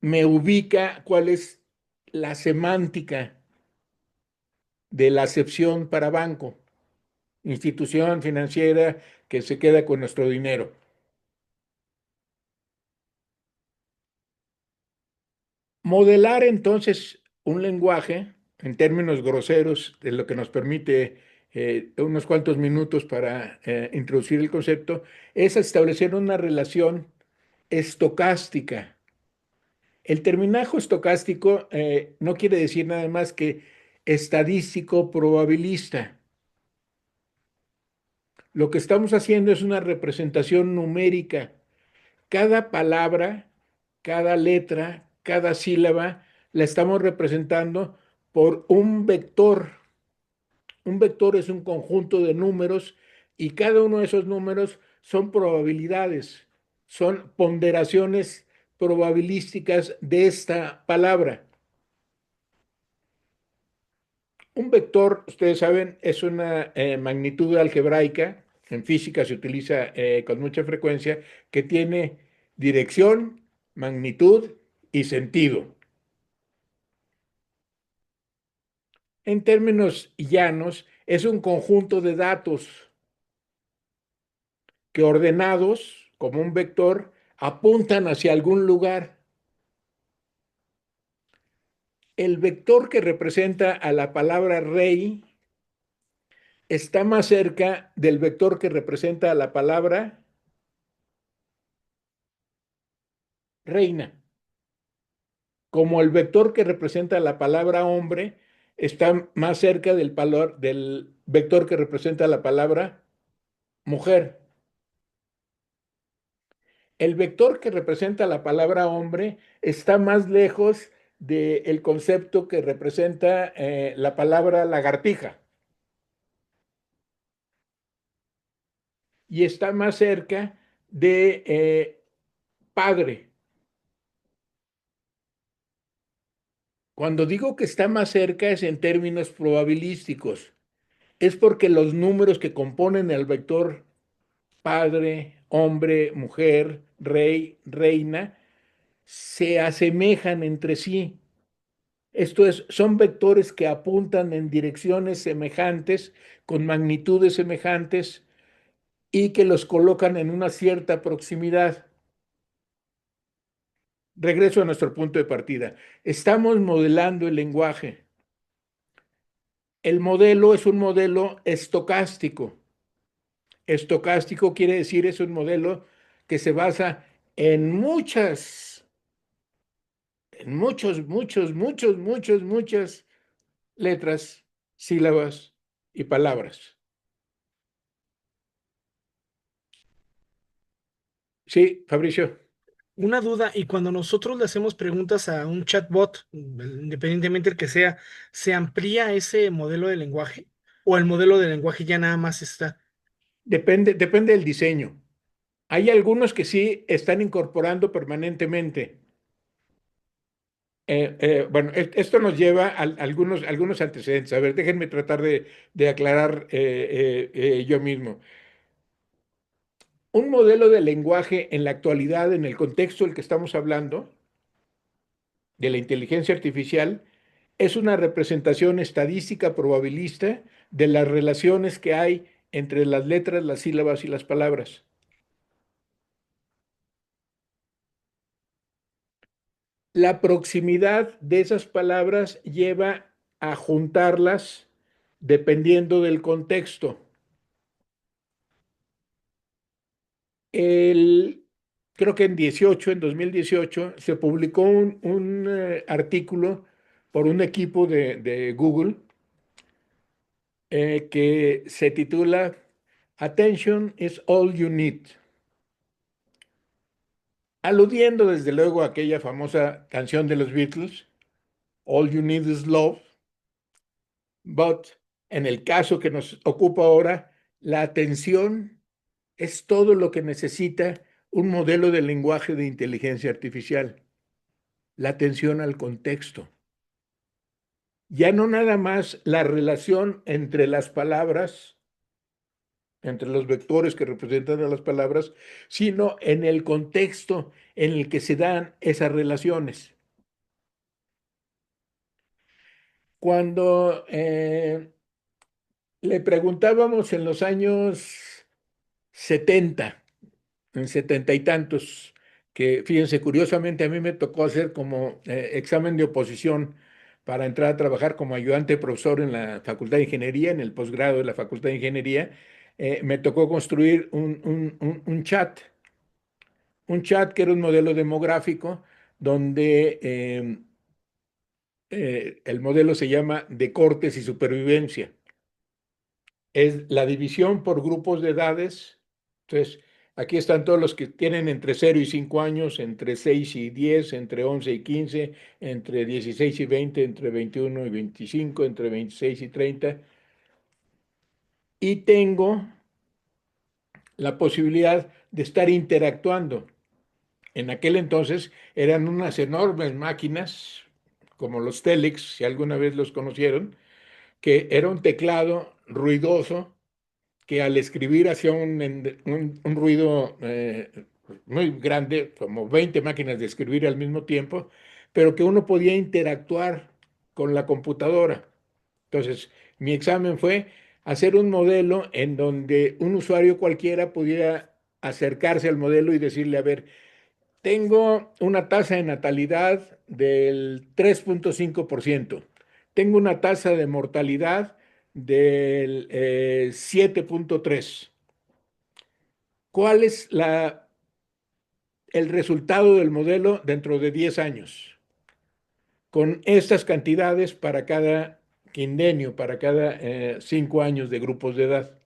Speaker 1: me ubica cuál es la semántica de la acepción para banco, institución financiera que se queda con nuestro dinero. Modelar entonces un lenguaje en términos groseros, de lo que nos permite unos cuantos minutos para introducir el concepto, es establecer una relación estocástica. El terminajo estocástico no quiere decir nada más que estadístico probabilista. Lo que estamos haciendo es una representación numérica. Cada palabra, cada letra, cada sílaba la estamos representando por un vector. Un vector es un conjunto de números y cada uno de esos números son probabilidades, son ponderaciones probabilísticas de esta palabra. Un vector, ustedes saben, es una magnitud algebraica. En física se utiliza con mucha frecuencia, que tiene dirección, magnitud y sentido. En términos llanos, es un conjunto de datos que ordenados como un vector apuntan hacia algún lugar. El vector que representa a la palabra rey está más cerca del vector que representa a la palabra reina. Como el vector que representa la palabra hombre está más cerca del vector que representa la palabra mujer. El vector que representa la palabra hombre está más lejos del concepto que representa la palabra lagartija y está más cerca de padre. Cuando digo que está más cerca es en términos probabilísticos. Es porque los números que componen el vector padre, hombre, mujer, rey, reina, se asemejan entre sí. Esto es, son vectores que apuntan en direcciones semejantes, con magnitudes semejantes y que los colocan en una cierta proximidad. Regreso a nuestro punto de partida. Estamos modelando el lenguaje. El modelo es un modelo estocástico. Estocástico quiere decir es un modelo que se basa en muchas letras, sílabas y palabras. Sí, Fabricio.
Speaker 2: Una duda, y cuando nosotros le hacemos preguntas a un chatbot, independientemente del que sea, ¿se amplía ese modelo de lenguaje? ¿O el modelo de lenguaje ya nada más está?
Speaker 1: Depende del diseño. Hay algunos que sí están incorporando permanentemente. Bueno, esto nos lleva a algunos antecedentes. A ver, déjenme tratar de aclarar yo mismo. Un modelo de lenguaje en la actualidad, en el contexto del que estamos hablando, de la inteligencia artificial, es una representación estadística probabilista de las relaciones que hay entre las letras, las sílabas y las palabras. La proximidad de esas palabras lleva a juntarlas dependiendo del contexto. El, Creo que en 2018, se publicó un artículo por un equipo de Google que se titula Attention is all you need. aludiendo desde luego a aquella famosa canción de los Beatles, All You Need Is Love, but en el caso que nos ocupa ahora, la atención es todo lo que necesita un modelo de lenguaje de inteligencia artificial, la atención al contexto. Ya no nada más la relación entre las palabras, entre los vectores que representan a las palabras, sino en el contexto en el que se dan esas relaciones. Cuando le preguntábamos en los años 70, en 70 y tantos, que fíjense, curiosamente a mí me tocó hacer como examen de oposición para entrar a trabajar como ayudante profesor en la Facultad de Ingeniería, en el posgrado de la Facultad de Ingeniería. Me tocó construir un chat que era un modelo demográfico donde el modelo se llama de cortes y supervivencia. Es la división por grupos de edades. Entonces, aquí están todos los que tienen entre 0 y 5 años, entre 6 y 10, entre 11 y 15, entre 16 y 20, entre 21 y 25, entre 26 y 30. Y tengo la posibilidad de estar interactuando. En aquel entonces eran unas enormes máquinas, como los Telex, si alguna vez los conocieron, que era un teclado ruidoso que al escribir hacía un ruido muy grande, como 20 máquinas de escribir al mismo tiempo, pero que uno podía interactuar con la computadora. Entonces, mi examen fue hacer un modelo en donde un usuario cualquiera pudiera acercarse al modelo y decirle, a ver, tengo una tasa de natalidad del 3,5%. Tengo una tasa de mortalidad del 7,3%. ¿Cuál es el resultado del modelo dentro de 10 años? Con estas cantidades para cada quindenio, para cada 5 años de grupos de edad.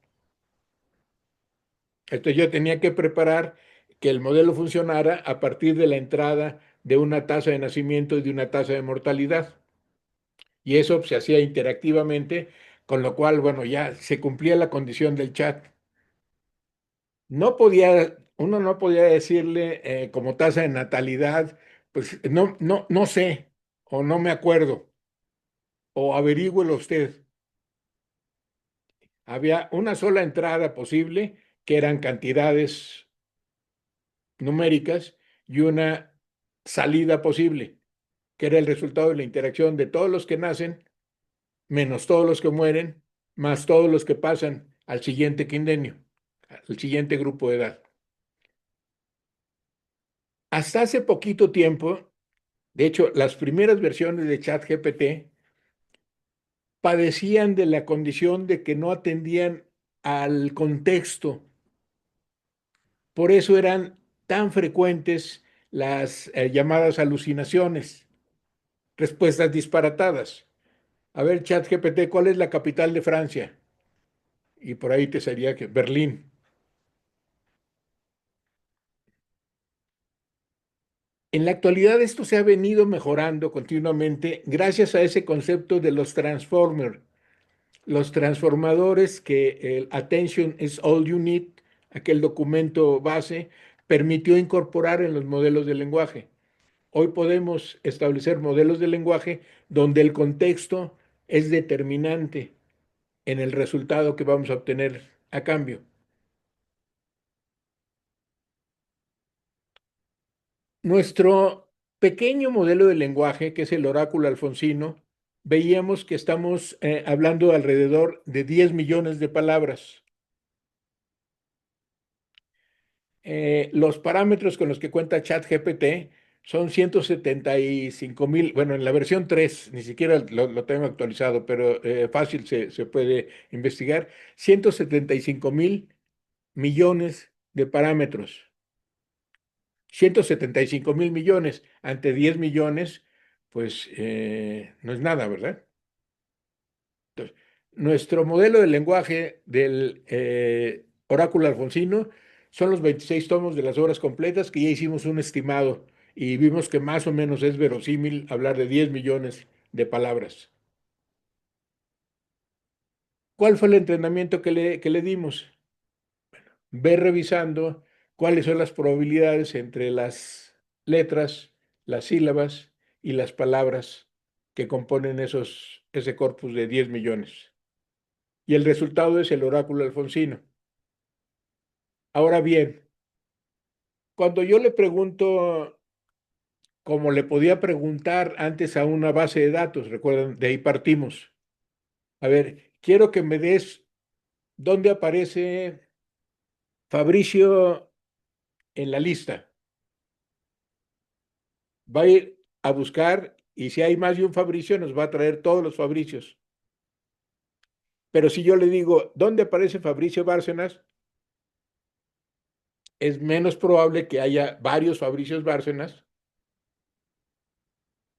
Speaker 1: Entonces yo tenía que preparar que el modelo funcionara a partir de la entrada de una tasa de nacimiento y de una tasa de mortalidad. Y eso se hacía interactivamente, con lo cual, bueno, ya se cumplía la condición del chat. Uno no podía decirle como tasa de natalidad, pues no sé, o no me acuerdo, o averígüelo usted. Había una sola entrada posible, que eran cantidades numéricas, y una salida posible, que era el resultado de la interacción de todos los que nacen, menos todos los que mueren, más todos los que pasan al siguiente quindenio, al siguiente grupo de edad. Hasta hace poquito tiempo, de hecho, las primeras versiones de ChatGPT padecían de la condición de que no atendían al contexto. Por eso eran tan frecuentes las llamadas alucinaciones, respuestas disparatadas. A ver, ChatGPT, ¿cuál es la capital de Francia? Y por ahí te sería que Berlín. En la actualidad esto se ha venido mejorando continuamente gracias a ese concepto de los transformers, los transformadores que el Attention is all you need, aquel documento base, permitió incorporar en los modelos de lenguaje. Hoy podemos establecer modelos de lenguaje donde el contexto es determinante en el resultado que vamos a obtener a cambio. Nuestro pequeño modelo de lenguaje, que es el oráculo alfonsino, veíamos que estamos hablando de alrededor de 10 millones de palabras. Los parámetros con los que cuenta ChatGPT son 175,000, bueno, en la versión 3 ni siquiera lo tengo actualizado, pero fácil se puede investigar, 175,000 millones de parámetros. 175,000 millones ante 10 millones, pues no es nada, ¿verdad? Entonces, nuestro modelo de lenguaje del oráculo alfonsino son los 26 tomos de las obras completas que ya hicimos un estimado y vimos que más o menos es verosímil hablar de 10 millones de palabras. ¿Cuál fue el entrenamiento que le dimos? Ver revisando cuáles son las probabilidades entre las letras, las sílabas y las palabras que componen ese corpus de 10 millones. Y el resultado es el oráculo alfonsino. Ahora bien, cuando yo le pregunto, como le podía preguntar antes a una base de datos, recuerdan, de ahí partimos. A ver, quiero que me des dónde aparece Fabricio en la lista. Va a ir a buscar y si hay más de un Fabricio, nos va a traer todos los Fabricios. Pero si yo le digo, ¿dónde aparece Fabricio Bárcenas? Es menos probable que haya varios Fabricios Bárcenas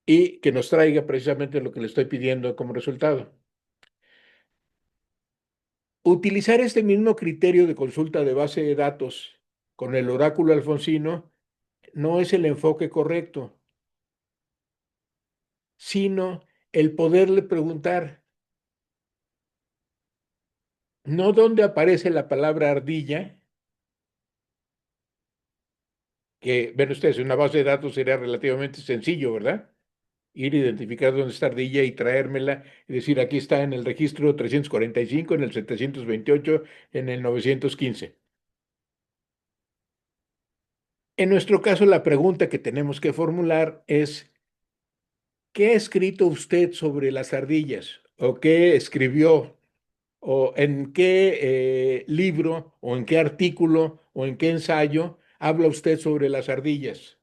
Speaker 1: y que nos traiga precisamente lo que le estoy pidiendo como resultado. Utilizar este mismo criterio de consulta de base de datos con el oráculo alfonsino no es el enfoque correcto, sino el poderle preguntar, no dónde aparece la palabra ardilla, que ven ustedes, en una base de datos sería relativamente sencillo, ¿verdad? Ir a identificar dónde está ardilla y traérmela y decir, aquí está en el registro 345, en el 728, en el 915. En nuestro caso, la pregunta que tenemos que formular es, ¿qué ha escrito usted sobre las ardillas? ¿O qué escribió? ¿O en qué libro? ¿O en qué artículo? ¿O en qué ensayo habla usted sobre las ardillas?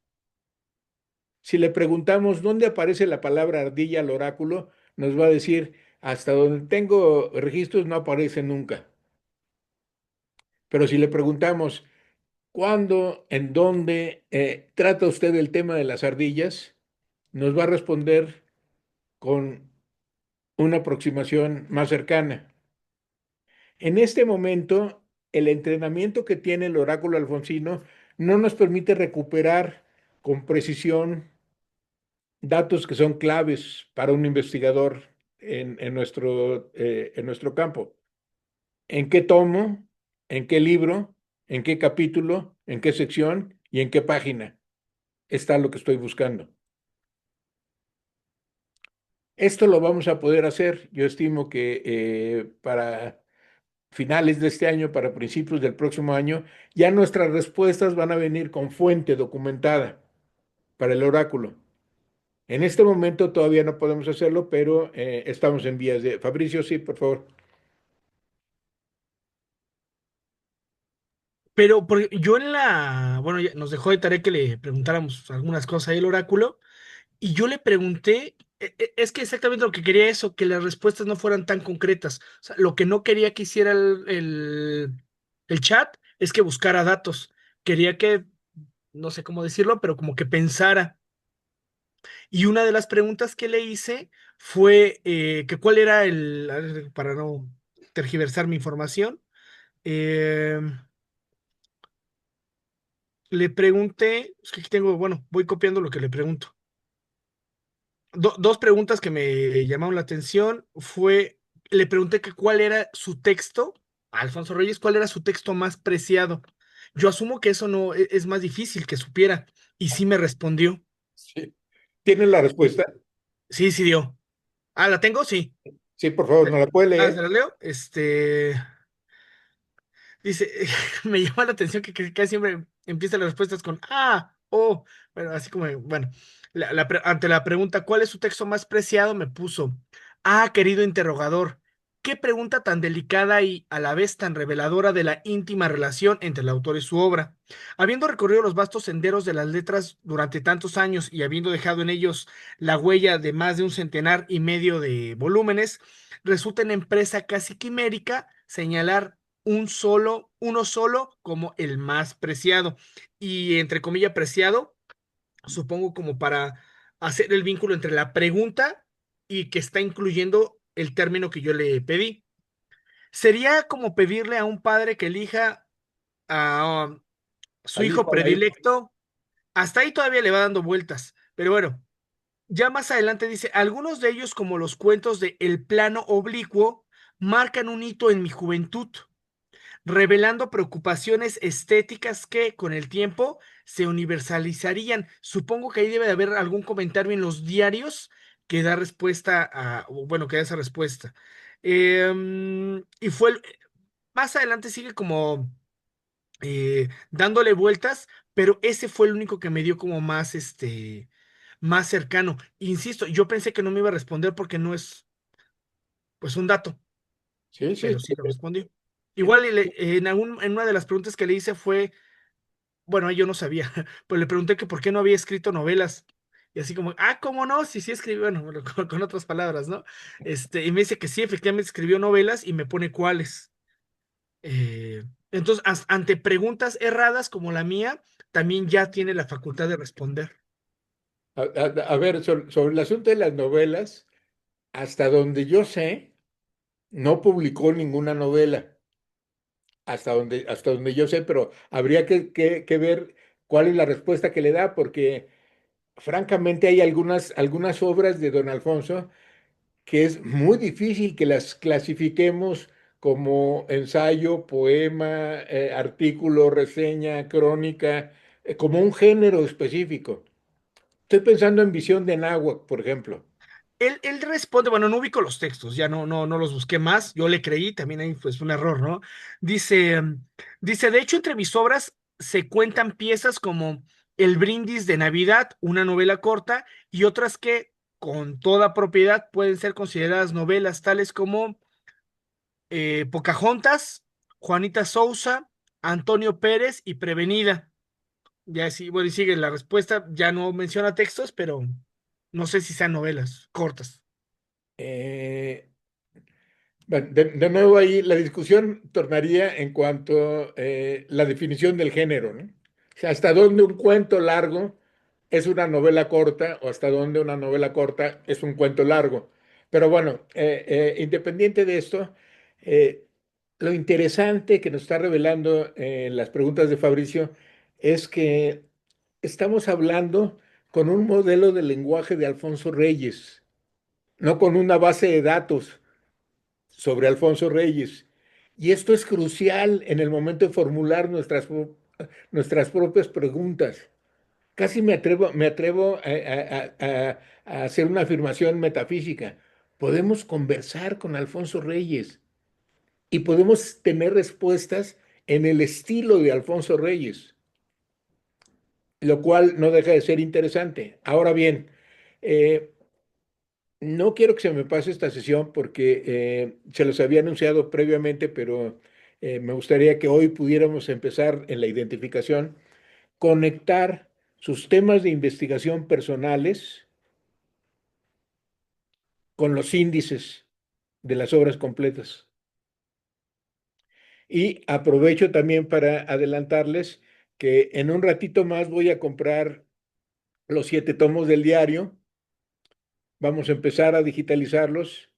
Speaker 1: Si le preguntamos dónde aparece la palabra ardilla al oráculo, nos va a decir, hasta donde tengo registros no aparece nunca. Pero si le preguntamos, ¿cuándo, en dónde trata usted el tema de las ardillas? Nos va a responder con una aproximación más cercana. En este momento, el entrenamiento que tiene el oráculo alfonsino no nos permite recuperar con precisión datos que son claves para un investigador en nuestro campo. ¿En qué tomo? ¿En qué libro? ¿En qué capítulo? ¿En qué sección? ¿Y en qué página está lo que estoy buscando? Esto lo vamos a poder hacer. Yo estimo que para finales de este año, para principios del próximo año, ya nuestras respuestas van a venir con fuente documentada para el oráculo. En este momento todavía no podemos hacerlo, pero estamos en vías de... Fabricio, sí, por favor.
Speaker 2: Pero yo bueno, nos dejó de tarea que le preguntáramos algunas cosas ahí al oráculo, y yo le pregunté, es que exactamente lo que quería eso, que las respuestas no fueran tan concretas. O sea, lo que no quería que hiciera el chat es que buscara datos. Quería que, no sé cómo decirlo, pero como que pensara. Y una de las preguntas que le hice fue que cuál era a ver, para no tergiversar mi información, eh, le pregunté, es que aquí tengo, bueno, voy copiando lo que le pregunto. Dos preguntas que me llamaron la atención le pregunté que cuál era su texto, a Alfonso Reyes, cuál era su texto más preciado. Yo asumo que eso no es más difícil que supiera, y sí me respondió.
Speaker 1: Sí. ¿Tienen la respuesta?
Speaker 2: Sí, sí dio. Ah, ¿la tengo? Sí.
Speaker 1: Sí, por favor, ¿no la puede
Speaker 2: ¿Se
Speaker 1: leer?
Speaker 2: la leo? Dice, me llama la atención que casi siempre empiezan las respuestas con oh, bueno, así como, bueno, ante la pregunta, ¿cuál es su texto más preciado? Me puso, querido interrogador, qué pregunta tan delicada y a la vez tan reveladora de la íntima relación entre el autor y su obra. Habiendo recorrido los vastos senderos de las letras durante tantos años y habiendo dejado en ellos la huella de más de un centenar y medio de volúmenes, resulta en empresa casi quimérica señalar uno solo como el más preciado. Y entre comillas, preciado, supongo como para hacer el vínculo entre la pregunta y que está incluyendo el término que yo le pedí. Sería como pedirle a un padre que elija a su
Speaker 1: al
Speaker 2: hijo
Speaker 1: hijo, a la hija.
Speaker 2: predilecto. Hasta ahí todavía le va dando vueltas, pero bueno, ya más adelante dice, algunos de ellos, como los cuentos de El plano oblicuo, marcan un hito en mi juventud, revelando preocupaciones estéticas que con el tiempo se universalizarían. Supongo que ahí debe de haber algún comentario en los diarios que da respuesta o bueno, que da esa respuesta. Y más adelante sigue como dándole vueltas, pero ese fue el único que me dio como más, más cercano. Insisto, yo pensé que no me iba a responder porque no es, pues, un dato,
Speaker 1: Sí, sí,
Speaker 2: pero sí lo respondió. Igual en una de las preguntas que le hice fue, bueno, yo no sabía, pero le pregunté que por qué no había escrito novelas. Y así como, ¿cómo no? Sí, sí escribió, bueno, bueno, con otras palabras, ¿no? Y me dice que sí, efectivamente escribió novelas y me pone cuáles. Entonces, ante preguntas erradas como la mía, también ya tiene la facultad de responder.
Speaker 1: a ver, sobre el asunto de las novelas, hasta donde yo sé, no publicó ninguna novela, hasta donde yo sé, pero habría que ver cuál es la respuesta que le da, porque francamente hay algunas obras de don Alfonso que es muy difícil que las clasifiquemos como ensayo, poema, artículo, reseña, crónica, como un género específico. Estoy pensando en Visión de Náhuac, por ejemplo.
Speaker 2: Él responde, bueno, no ubico los textos, ya no los busqué más, yo le creí, también ahí pues un error, ¿no? Dice, dice, de hecho, entre mis obras se cuentan piezas como El brindis de Navidad, una novela corta, y otras que, con toda propiedad, pueden ser consideradas novelas, tales como Pocahontas, Juanita Sousa, Antonio Pérez y Prevenida. Ya sí, bueno, y sigue la respuesta, ya no menciona textos, pero no sé si sean novelas cortas.
Speaker 1: Eh, bueno, de nuevo ahí la discusión tornaría en cuanto a la definición del género, ¿no? O sea, hasta dónde un cuento largo es una novela corta o hasta dónde una novela corta es un cuento largo. Pero bueno, independiente de esto, eh, lo interesante que nos está revelando las preguntas de Fabricio es que estamos hablando con un modelo de lenguaje de Alfonso Reyes, no con una base de datos sobre Alfonso Reyes. Y esto es crucial en el momento de formular nuestras propias preguntas. Casi me atrevo a hacer una afirmación metafísica. Podemos conversar con Alfonso Reyes y podemos tener respuestas en el estilo de Alfonso Reyes, lo cual no deja de ser interesante. Ahora bien, eh, no quiero que se me pase esta sesión porque se los había anunciado previamente, pero me gustaría que hoy pudiéramos empezar en la identificación, conectar sus temas de investigación personales con los índices de las obras completas. Y aprovecho también para adelantarles que en un ratito más voy a comprar los 7 tomos del diario. Vamos a empezar a digitalizarlos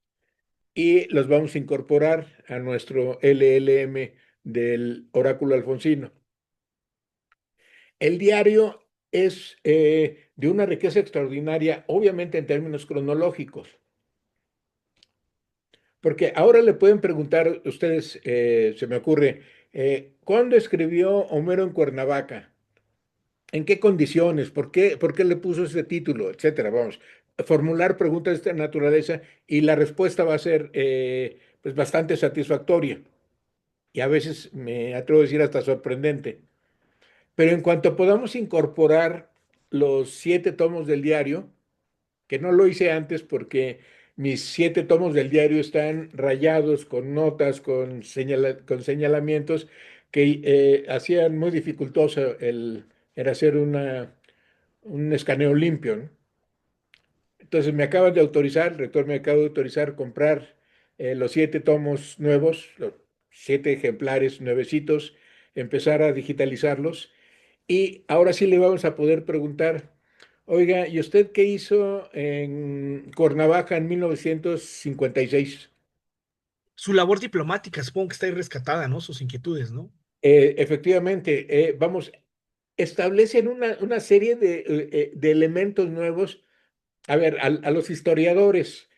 Speaker 1: y los vamos a incorporar a nuestro LLM del oráculo alfonsino. El diario es de una riqueza extraordinaria, obviamente en términos cronológicos, porque ahora le pueden preguntar ustedes, se me ocurre, ¿cuándo escribió Homero en Cuernavaca? ¿En qué condiciones? ¿Por qué le puso ese título? Etcétera. Vamos, formular preguntas de esta naturaleza y la respuesta va a ser pues bastante satisfactoria y a veces me atrevo a decir hasta sorprendente. Pero en cuanto podamos incorporar los 7 tomos del diario, que no lo hice antes porque mis 7 tomos del diario están rayados con notas, con señalamientos que hacían muy dificultoso el hacer un escaneo limpio, ¿no? Entonces me acaban de autorizar, el rector me acaba de autorizar comprar los 7 tomos nuevos, los 7 ejemplares nuevecitos, empezar a digitalizarlos y ahora sí le vamos a poder preguntar, oiga, ¿y usted qué hizo en Cuernavaca en 1956?
Speaker 2: Su labor diplomática, supongo que está ahí rescatada, ¿no? Sus inquietudes, ¿no?
Speaker 1: Efectivamente, vamos, establecen una serie de elementos nuevos. A ver, a los historiadores,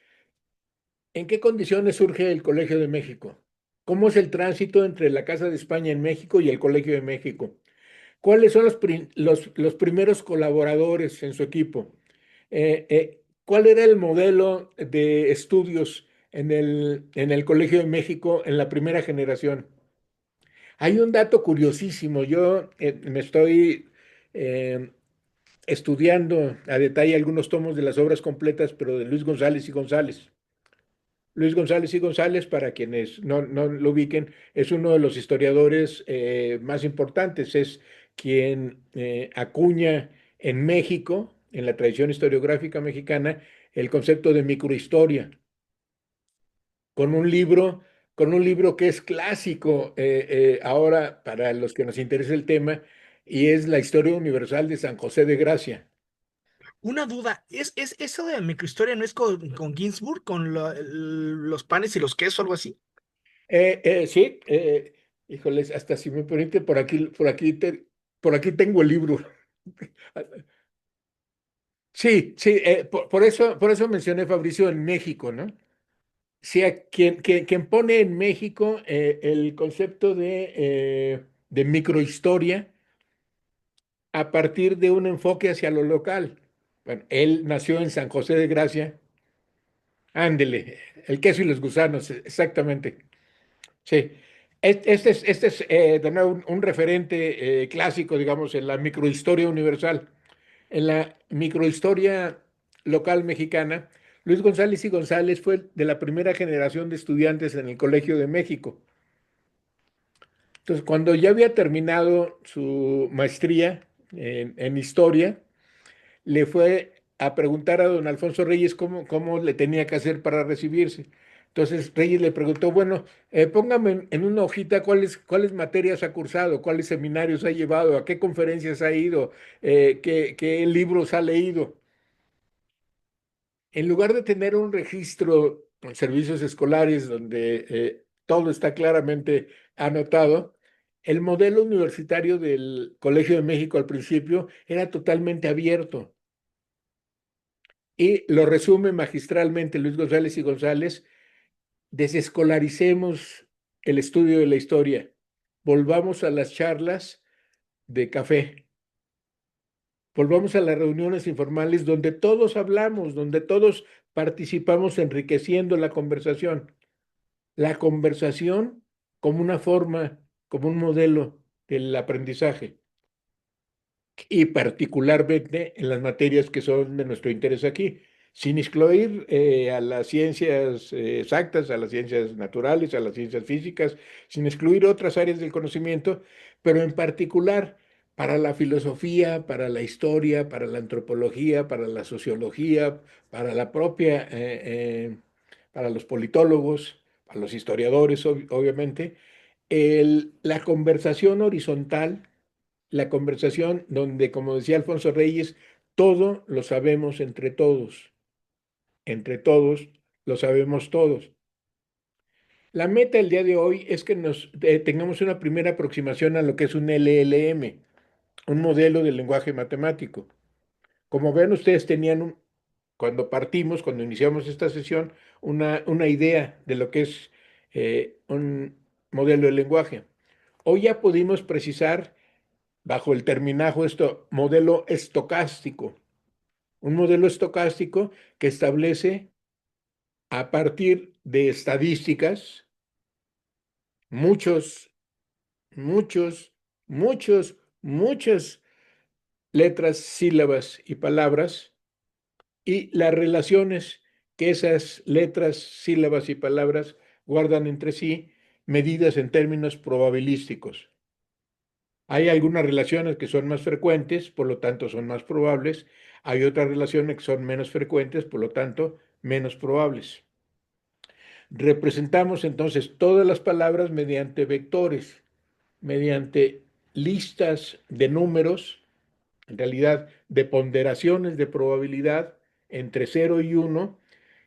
Speaker 1: ¿en qué condiciones surge el Colegio de México? ¿Cómo es el tránsito entre la Casa de España en México y el Colegio de México? ¿Cuáles son los primeros colaboradores en su equipo? ¿Cuál era el modelo de estudios en el Colegio de México en la primera generación? Hay un dato curiosísimo. Yo me estoy eh, estudiando a detalle algunos tomos de las obras completas, pero de Luis González y González. Luis González y González, para quienes no lo ubiquen, es uno de los historiadores más importantes. Es quien acuña en México, en la tradición historiográfica mexicana, el concepto de microhistoria, con un libro, con un libro que es clásico ahora para los que nos interesa el tema, y es la Historia Universal de San José de Gracia.
Speaker 2: Una duda, ¿es eso de microhistoria no es con Ginsburg, con los panes y los quesos, algo así?
Speaker 1: Sí, híjoles, hasta si me permite, por aquí tengo el libro. Sí, sí, por eso mencioné Fabricio en México, ¿no? Sí, quien pone en México el concepto de microhistoria a partir de un enfoque hacia lo local. Bueno, él nació en San José de Gracia. Ándele, el queso y los gusanos, exactamente. Sí. Este es de nuevo un referente clásico, digamos, en la microhistoria universal. En la microhistoria local mexicana, Luis González y González fue de la primera generación de estudiantes en el Colegio de México. Entonces, cuando ya había terminado su maestría en historia, le fue a preguntar a don Alfonso Reyes cómo le tenía que hacer para recibirse. Entonces Reyes le preguntó, bueno, póngame en una hojita cuáles materias ha cursado, cuáles seminarios ha llevado, a qué conferencias ha ido, qué libros ha leído. En lugar de tener un registro en servicios escolares donde todo está claramente anotado, el modelo universitario del Colegio de México al principio era totalmente abierto. Y lo resume magistralmente Luis González y González: desescolaricemos el estudio de la historia, volvamos a las charlas de café, volvamos a las reuniones informales donde todos hablamos, donde todos participamos enriqueciendo la conversación como una forma, como un modelo del aprendizaje, y particularmente en las materias que son de nuestro interés aquí, sin excluir a las ciencias exactas, a las ciencias naturales, a las ciencias físicas, sin excluir otras áreas del conocimiento, pero en particular para la filosofía, para la historia, para la antropología, para la sociología, para la propia, para los politólogos, para los historiadores, obviamente, la conversación horizontal, la conversación donde, como decía Alfonso Reyes, todo lo sabemos entre todos lo sabemos todos. La meta el día de hoy es que nos tengamos una primera aproximación a lo que es un LLM, un modelo de lenguaje matemático. Como ven, ustedes tenían cuando iniciamos esta sesión, una idea de lo que es un modelo de lenguaje. Hoy ya pudimos precisar bajo el terminajo esto, modelo estocástico. Un modelo estocástico que establece a partir de estadísticas muchos, muchos, muchas letras, sílabas y palabras, y las relaciones que esas letras, sílabas y palabras guardan entre sí, medidas en términos probabilísticos. Hay algunas relaciones que son más frecuentes, por lo tanto son más probables. Hay otras relaciones que son menos frecuentes, por lo tanto menos probables. Representamos entonces todas las palabras mediante vectores, mediante listas de números, en realidad de ponderaciones de probabilidad entre 0 y 1,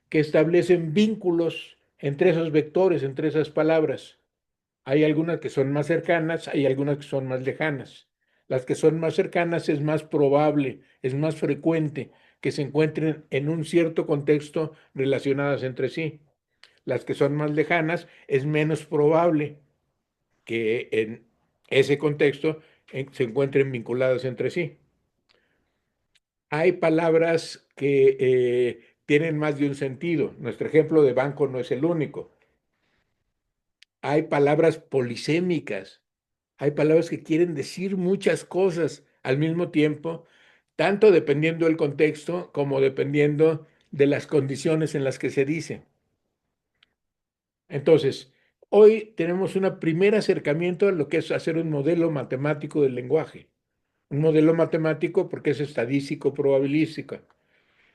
Speaker 1: que establecen vínculos entre esos vectores, entre esas palabras. Hay algunas que son más cercanas, hay algunas que son más lejanas. Las que son más cercanas es más probable, es más frecuente que se encuentren en un cierto contexto relacionadas entre sí. Las que son más lejanas es menos probable que en ese contexto se encuentren vinculadas entre sí. Hay palabras que tienen más de un sentido. Nuestro ejemplo de banco no es el único. Hay palabras polisémicas. Hay palabras que quieren decir muchas cosas al mismo tiempo, tanto dependiendo del contexto como dependiendo de las condiciones en las que se dice. Entonces, hoy tenemos un primer acercamiento a lo que es hacer un modelo matemático del lenguaje. Un modelo matemático porque es estadístico probabilístico.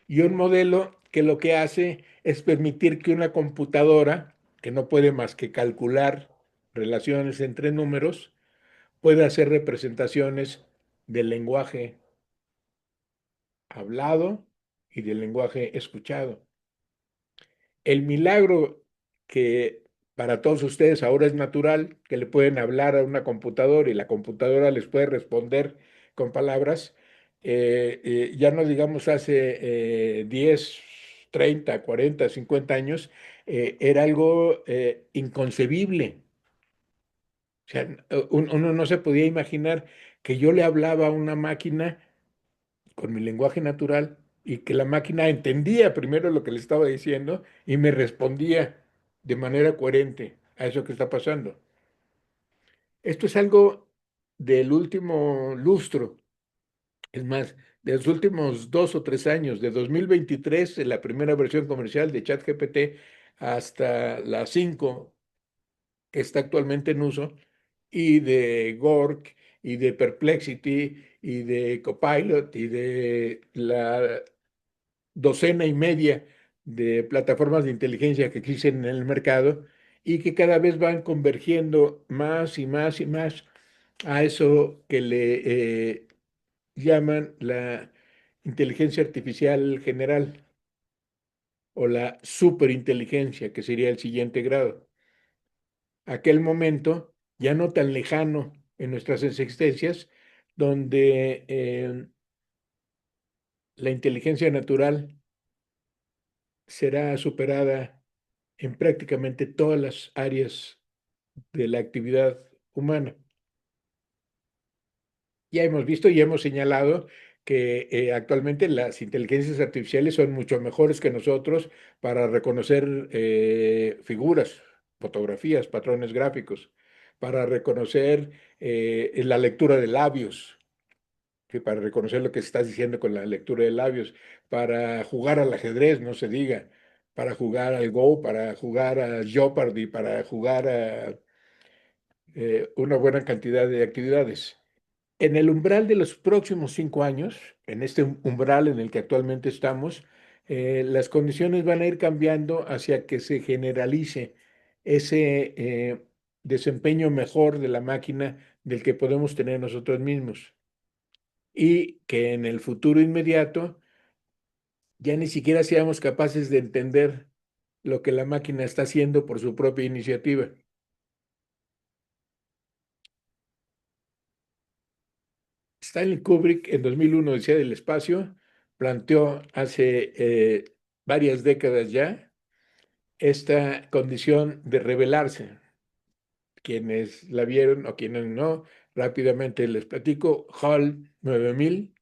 Speaker 1: Y un modelo que lo que hace es permitir que una computadora, que no puede más que calcular relaciones entre números, pueda hacer representaciones del lenguaje hablado y del lenguaje escuchado. El milagro que para todos ustedes ahora es natural, que le pueden hablar a una computadora y la computadora les puede responder con palabras, ya no digamos hace 10, 30, 40, 50 años, era algo inconcebible. O sea, uno no se podía imaginar que yo le hablaba a una máquina con mi lenguaje natural y que la máquina entendía primero lo que le estaba diciendo y me respondía de manera coherente a eso que está pasando. Esto es algo del último lustro, es más, de los últimos 2 o 3 años, de 2023, en la primera versión comercial de ChatGPT, hasta la 5 que está actualmente en uso, y de Gork, y de Perplexity, y de Copilot, y de la docena y media de plataformas de inteligencia que existen en el mercado y que cada vez van convergiendo más y más y más a eso que le llaman la inteligencia artificial general o la superinteligencia, que sería el siguiente grado. Aquel momento ya no tan lejano en nuestras existencias, donde la inteligencia natural será superada en prácticamente todas las áreas de la actividad humana. Ya hemos visto y hemos señalado que actualmente las inteligencias artificiales son mucho mejores que nosotros para reconocer figuras, fotografías, patrones gráficos, para reconocer la lectura de labios, que para reconocer lo que estás diciendo con la lectura de labios, para jugar al ajedrez, no se diga, para jugar al Go, para jugar a Jeopardy, para jugar a una buena cantidad de actividades. En el umbral de los próximos 5 años, en este umbral en el que actualmente estamos, las condiciones van a ir cambiando hacia que se generalice ese desempeño mejor de la máquina del que podemos tener nosotros mismos y que en el futuro inmediato ya ni siquiera seamos capaces de entender lo que la máquina está haciendo por su propia iniciativa. Stanley Kubrick en 2001, Odisea del Espacio, planteó hace varias décadas ya esta condición de revelarse. Quienes la vieron o quienes no, rápidamente les platico. HAL 9000,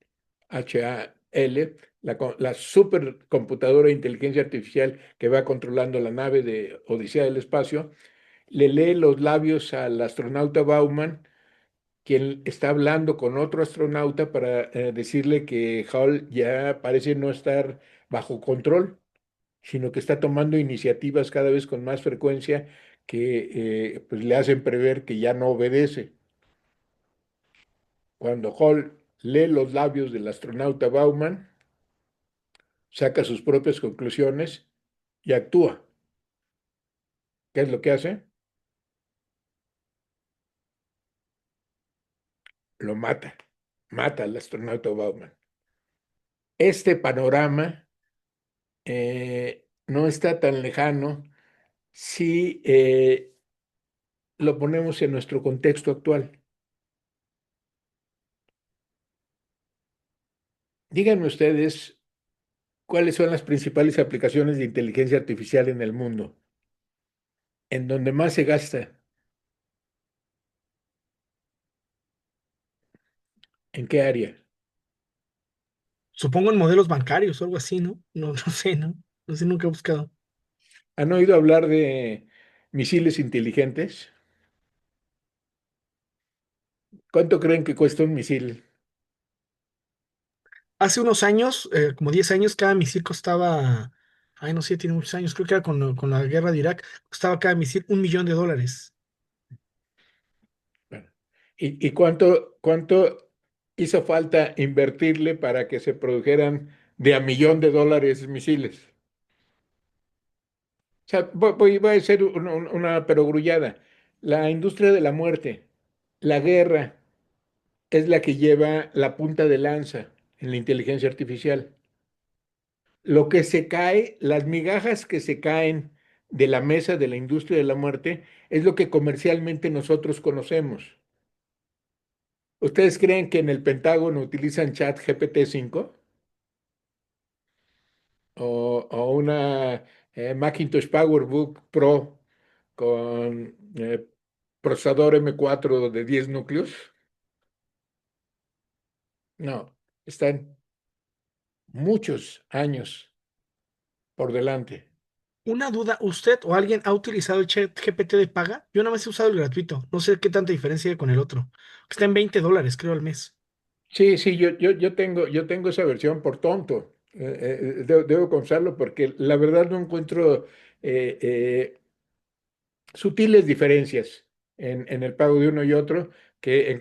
Speaker 1: HAL, la supercomputadora de inteligencia artificial que va controlando la nave de Odisea del Espacio, le lee los labios al astronauta Bauman, quien está hablando con otro astronauta para decirle que Hall ya parece no estar bajo control, sino que está tomando iniciativas cada vez con más frecuencia que pues le hacen prever que ya no obedece. Cuando Hall lee los labios del astronauta Bauman, saca sus propias conclusiones y actúa. ¿Qué es lo que hace? Lo mata. Mata al astronauta Bauman. Este panorama no está tan lejano si lo ponemos en nuestro contexto actual. Díganme ustedes cuáles son las principales aplicaciones de inteligencia artificial en el mundo, en donde más se gasta, en qué área.
Speaker 2: Supongo en modelos bancarios o algo así, ¿no? No, no sé, ¿no? No sé, nunca he buscado.
Speaker 1: ¿Han oído hablar de misiles inteligentes? ¿Cuánto creen que cuesta un misil?
Speaker 2: Hace unos años, como 10 años, cada misil costaba, ay, no sé, tiene muchos años, creo que era con la guerra de Irak, costaba cada misil $1 millón.
Speaker 1: Bueno, ¿y cuánto hizo falta invertirle para que se produjeran de a millón de dólares misiles? O sea, voy a hacer una perogrullada. La industria de la muerte, la guerra, es la que lleva la punta de lanza en la inteligencia artificial. Lo que se cae, las migajas que se caen de la mesa de la industria de la muerte, es lo que comercialmente nosotros conocemos. ¿Ustedes creen que en el Pentágono utilizan chat GPT-5 o una Macintosh PowerBook Pro con procesador M4 de 10 núcleos? No, están muchos años por delante.
Speaker 2: Una duda, ¿usted o alguien ha utilizado el chat GPT de paga? Yo nada más he usado el gratuito, no sé qué tanta diferencia hay con el otro. Está en $20, creo, al mes.
Speaker 1: Sí, sí, yo tengo esa versión por tonto. Debo confesarlo porque la verdad no encuentro sutiles diferencias en el pago de uno y otro que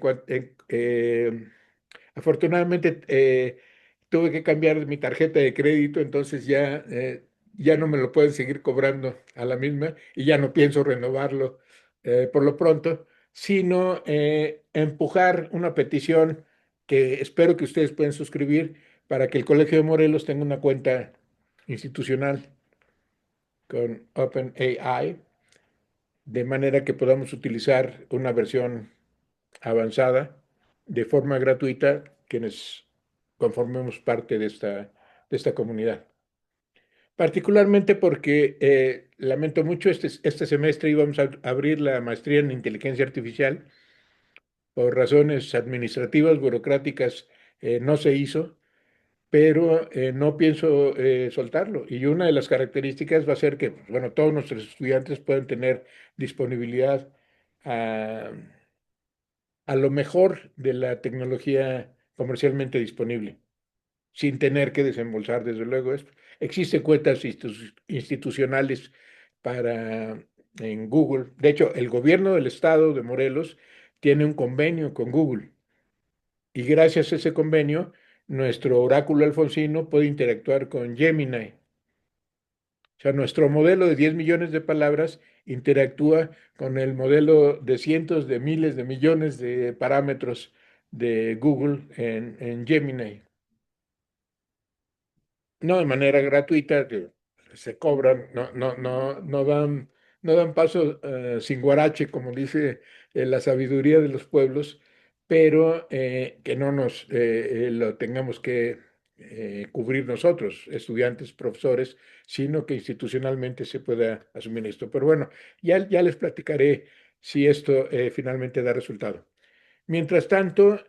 Speaker 1: afortunadamente tuve que cambiar mi tarjeta de crédito, entonces ya no me lo pueden seguir cobrando a la misma y ya no pienso renovarlo por lo pronto, sino empujar una petición que espero que ustedes puedan suscribir para que el Colegio de Morelos tenga una cuenta institucional con OpenAI, de manera que podamos utilizar una versión avanzada de forma gratuita quienes conformemos parte de esta comunidad. Particularmente porque lamento mucho, este semestre íbamos a abrir la maestría en inteligencia artificial. Por razones administrativas, burocráticas, no se hizo, pero no pienso soltarlo. Y una de las características va a ser que, bueno, todos nuestros estudiantes puedan tener disponibilidad a lo mejor de la tecnología comercialmente disponible, sin tener que desembolsar, desde luego. Existen cuentas institucionales para en Google. De hecho, el gobierno del estado de Morelos tiene un convenio con Google y gracias a ese convenio, nuestro oráculo alfonsino puede interactuar con Gemini. O sea, nuestro modelo de 10 millones de palabras interactúa con el modelo de cientos de miles de millones de parámetros de Google en Gemini. No de manera gratuita, que se cobran, no dan paso sin guarache, como dice la sabiduría de los pueblos, pero que no nos lo tengamos que cubrir nosotros, estudiantes, profesores, sino que institucionalmente se pueda asumir esto. Pero bueno, ya les platicaré si esto finalmente da resultado. Mientras tanto,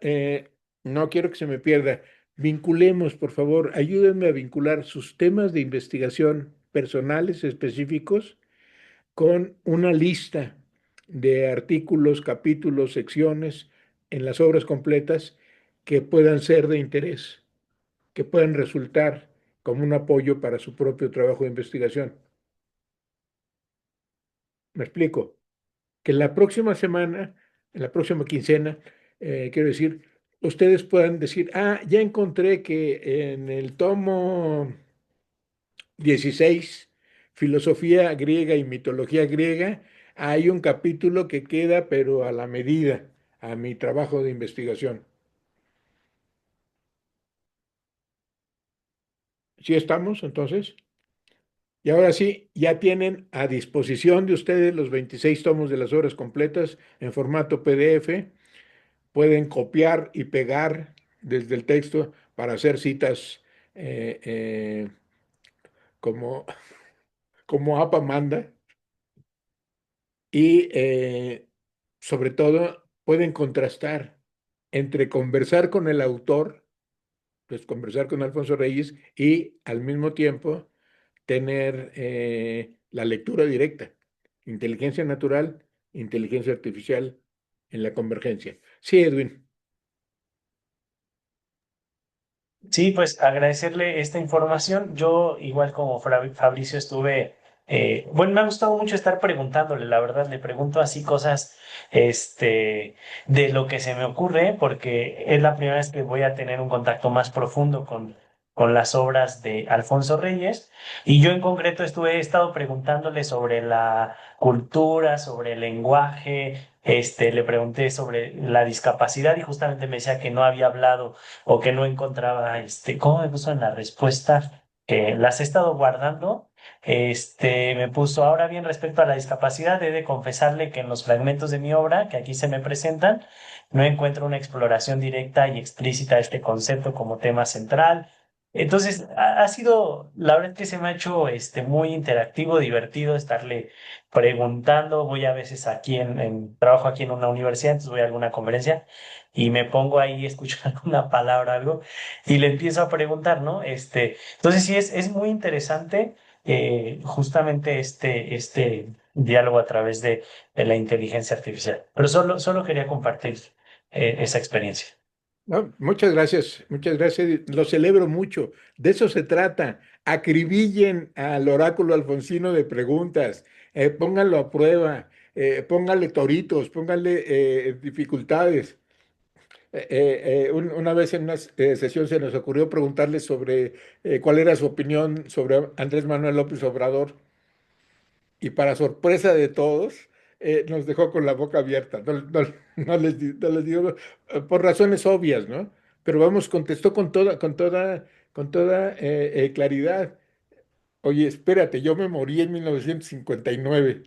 Speaker 1: no quiero que se me pierda. Vinculemos, por favor, ayúdenme a vincular sus temas de investigación personales específicos con una lista de artículos, capítulos, secciones en las obras completas que puedan ser de interés, que puedan resultar como un apoyo para su propio trabajo de investigación. ¿Me explico? Que la próxima semana, en la próxima quincena, quiero decir, ustedes puedan decir, ya encontré que en el tomo 16, Filosofía griega y mitología griega, hay un capítulo que queda, pero a la medida, a mi trabajo de investigación. ¿Sí estamos, entonces? Y ahora sí, ya tienen a disposición de ustedes los 26 tomos de las obras completas en formato PDF. Pueden copiar y pegar desde el texto para hacer citas eh, eh, como, como APA manda. Y sobre todo pueden contrastar entre conversar con el autor, pues conversar con Alfonso Reyes y al mismo tiempo tener la lectura directa, inteligencia natural, inteligencia artificial en la convergencia. Sí, Edwin.
Speaker 4: Sí, pues agradecerle esta información. Yo, igual como Fabricio, estuve, bueno, me ha gustado mucho estar preguntándole, la verdad, le pregunto así cosas, de lo que se me ocurre, porque es la primera vez que voy a tener un contacto más profundo con las obras de Alfonso Reyes. Y yo en concreto he estado preguntándole sobre la cultura, sobre el lenguaje, le pregunté sobre la discapacidad y justamente me decía que no había hablado o que no encontraba, ¿cómo me puso en la respuesta? Que las he estado guardando. Me puso, ahora bien, respecto a la discapacidad, he de confesarle que en los fragmentos de mi obra, que aquí se me presentan, no encuentro una exploración directa y explícita de este concepto como tema central. Entonces, ha sido, la verdad es que se me ha hecho muy interactivo, divertido estarle preguntando. Voy a veces aquí trabajo aquí en una universidad, entonces voy a alguna conferencia y me pongo ahí a escuchar una palabra, algo, y le empiezo a preguntar, ¿no? Entonces sí, es muy interesante justamente este diálogo a través de la inteligencia artificial. Pero solo quería compartir esa experiencia.
Speaker 1: No, muchas gracias, muchas gracias. Lo celebro mucho. De eso se trata. Acribillen al oráculo alfonsino de preguntas, pónganlo a prueba, pónganle toritos, pónganle dificultades. Una vez en una sesión se nos ocurrió preguntarle sobre cuál era su opinión sobre Andrés Manuel López Obrador y para sorpresa de todos nos dejó con la boca abierta. No les digo por razones obvias, ¿no? Pero vamos, contestó con toda claridad. Oye, espérate, yo me morí en 1959.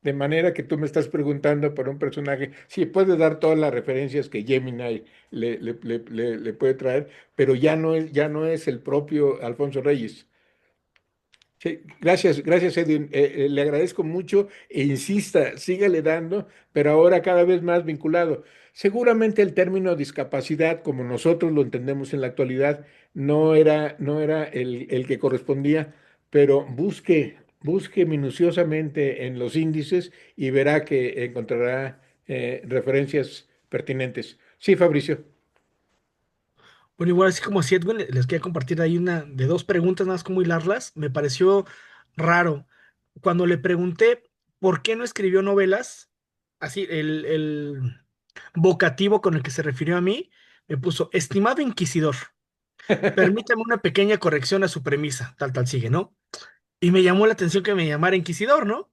Speaker 1: De manera que tú me estás preguntando por un personaje, sí, puede dar todas las referencias que Gemini le puede traer, pero ya no es el propio Alfonso Reyes. Sí, gracias, gracias, Edwin. Le agradezco mucho e insista, sígale dando, pero ahora cada vez más vinculado. Seguramente el término discapacidad, como nosotros lo entendemos en la actualidad, no era el que correspondía, pero busque minuciosamente en los índices y verá que encontrará referencias pertinentes. Sí, Fabricio.
Speaker 2: Bueno, igual así como si Edwin, les quería compartir ahí una de dos preguntas nada más como hilarlas. Me pareció raro. Cuando le pregunté por qué no escribió novelas, así el vocativo con el que se refirió a mí, me puso, estimado inquisidor, permítame una pequeña corrección a su premisa, tal, tal, sigue, ¿no? Y me llamó la atención que me llamara inquisidor, ¿no?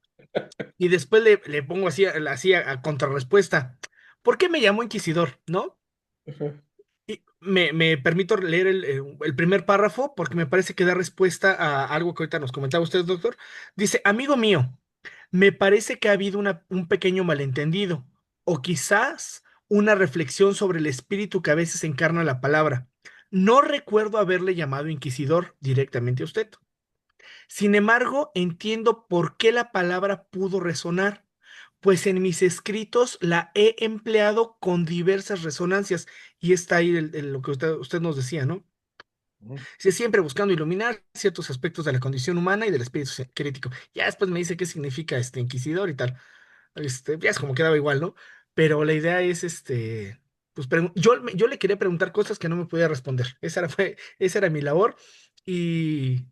Speaker 2: Y después le pongo así, así a contrarrespuesta, ¿por qué me llamó inquisidor, no?
Speaker 1: Ajá.
Speaker 2: Y me permito leer el primer párrafo porque me parece que da respuesta a algo que ahorita nos comentaba usted, doctor. Dice, amigo mío, me parece que ha habido un pequeño malentendido o quizás una reflexión sobre el espíritu que a veces encarna la palabra. No recuerdo haberle llamado inquisidor directamente a usted. Sin embargo, entiendo por qué la palabra pudo resonar, pues en mis escritos la he empleado con diversas resonancias. Y está ahí lo que usted nos decía, ¿no?
Speaker 1: Ujú.
Speaker 2: Sí, siempre buscando iluminar ciertos aspectos de la condición humana y del espíritu crítico. Ya después me dice qué significa este inquisidor y tal. Ya es como quedaba igual, ¿no? Pero la idea es, pues yo le quería preguntar cosas que no me podía responder. Esa era mi labor y,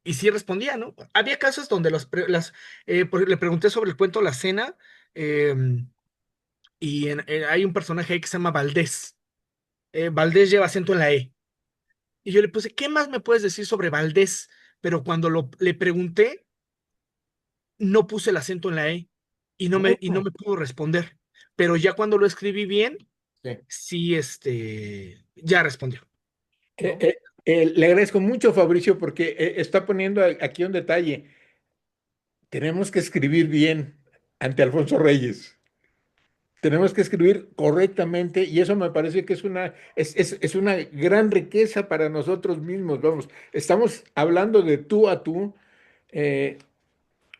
Speaker 2: y sí respondía, ¿no? Había casos donde le pregunté sobre el cuento La Cena y hay un personaje ahí que se llama Valdés. Valdés lleva acento en la E. Y yo le puse, ¿qué más me puedes decir sobre Valdés? Pero cuando le pregunté, no puse el acento en la E y no
Speaker 1: Oh,
Speaker 2: me pudo responder. Pero ya cuando lo escribí bien,
Speaker 1: sí.
Speaker 2: sí, ya respondió,
Speaker 1: Eh,
Speaker 2: ¿no?
Speaker 1: eh, Le agradezco mucho, Fabricio, porque está poniendo aquí un detalle. Tenemos que escribir bien ante Alfonso Reyes. Tenemos que escribir correctamente y eso me parece que es una gran riqueza para nosotros mismos. Vamos, estamos hablando de tú a tú. eh,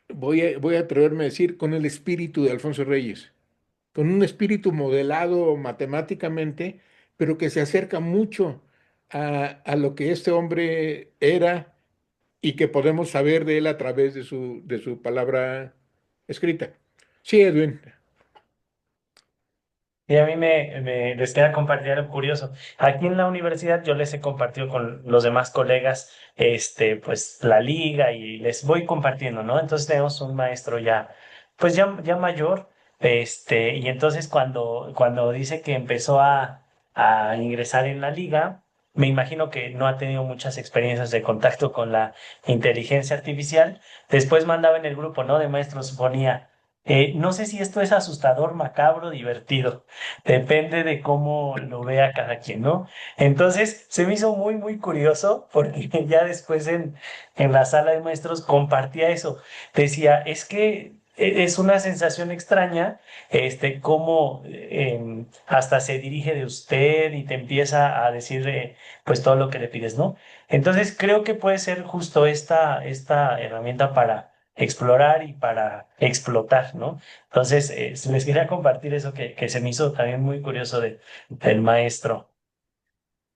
Speaker 1: voy a atreverme a decir, con el espíritu de Alfonso Reyes, con un espíritu modelado matemáticamente, pero que se acerca mucho a lo que este hombre era y que podemos saber de él a través de su palabra escrita. Sí, Edwin.
Speaker 4: Y a mí les queda compartir algo curioso. Aquí en la universidad yo les he compartido con los demás colegas, pues la liga y les voy compartiendo, ¿no? Entonces tenemos un maestro ya, pues ya mayor, y entonces cuando dice que empezó a ingresar en la liga, me imagino que no ha tenido muchas experiencias de contacto con la inteligencia artificial. Después mandaba en el grupo, ¿no? De maestros, ponía, no sé si esto es asustador, macabro, divertido. Depende de cómo lo vea cada quien, ¿no? Entonces, se me hizo muy curioso porque ya después en la sala de maestros compartía eso. Decía, es que es una sensación extraña, cómo hasta se dirige de usted y te empieza a decir, pues todo lo que le pides, ¿no? Entonces, creo que puede ser justo esta herramienta para explorar y para explotar, ¿no? Entonces, les quería compartir eso que se me hizo también muy curioso del maestro.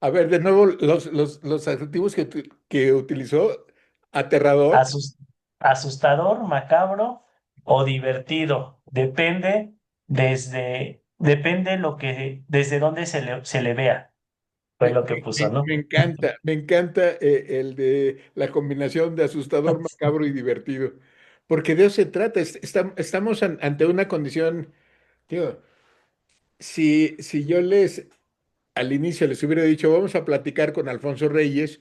Speaker 1: A ver, de nuevo, los adjetivos que utilizó, aterrador.
Speaker 4: Asus- Asustador, macabro o divertido. Depende desde dónde se le vea. Fue lo que puso, ¿no?
Speaker 1: Me encanta el de la combinación de asustador, macabro y divertido, porque de eso se trata. Estamos ante una condición, tío, si yo al inicio les hubiera dicho, vamos a platicar con Alfonso Reyes,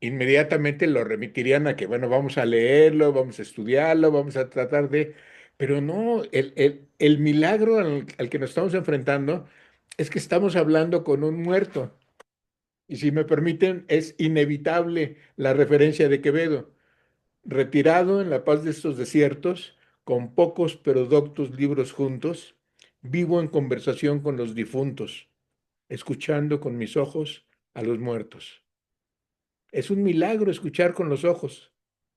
Speaker 1: inmediatamente lo remitirían a que, bueno, vamos a leerlo, vamos a estudiarlo, vamos a tratar de... Pero no, el milagro al que nos estamos enfrentando es que estamos hablando con un muerto. Y si me permiten, es inevitable la referencia de Quevedo, retirado en la paz de estos desiertos, con pocos pero doctos libros juntos, vivo en conversación con los difuntos, escuchando con mis ojos a los muertos. Es un milagro escuchar con los ojos.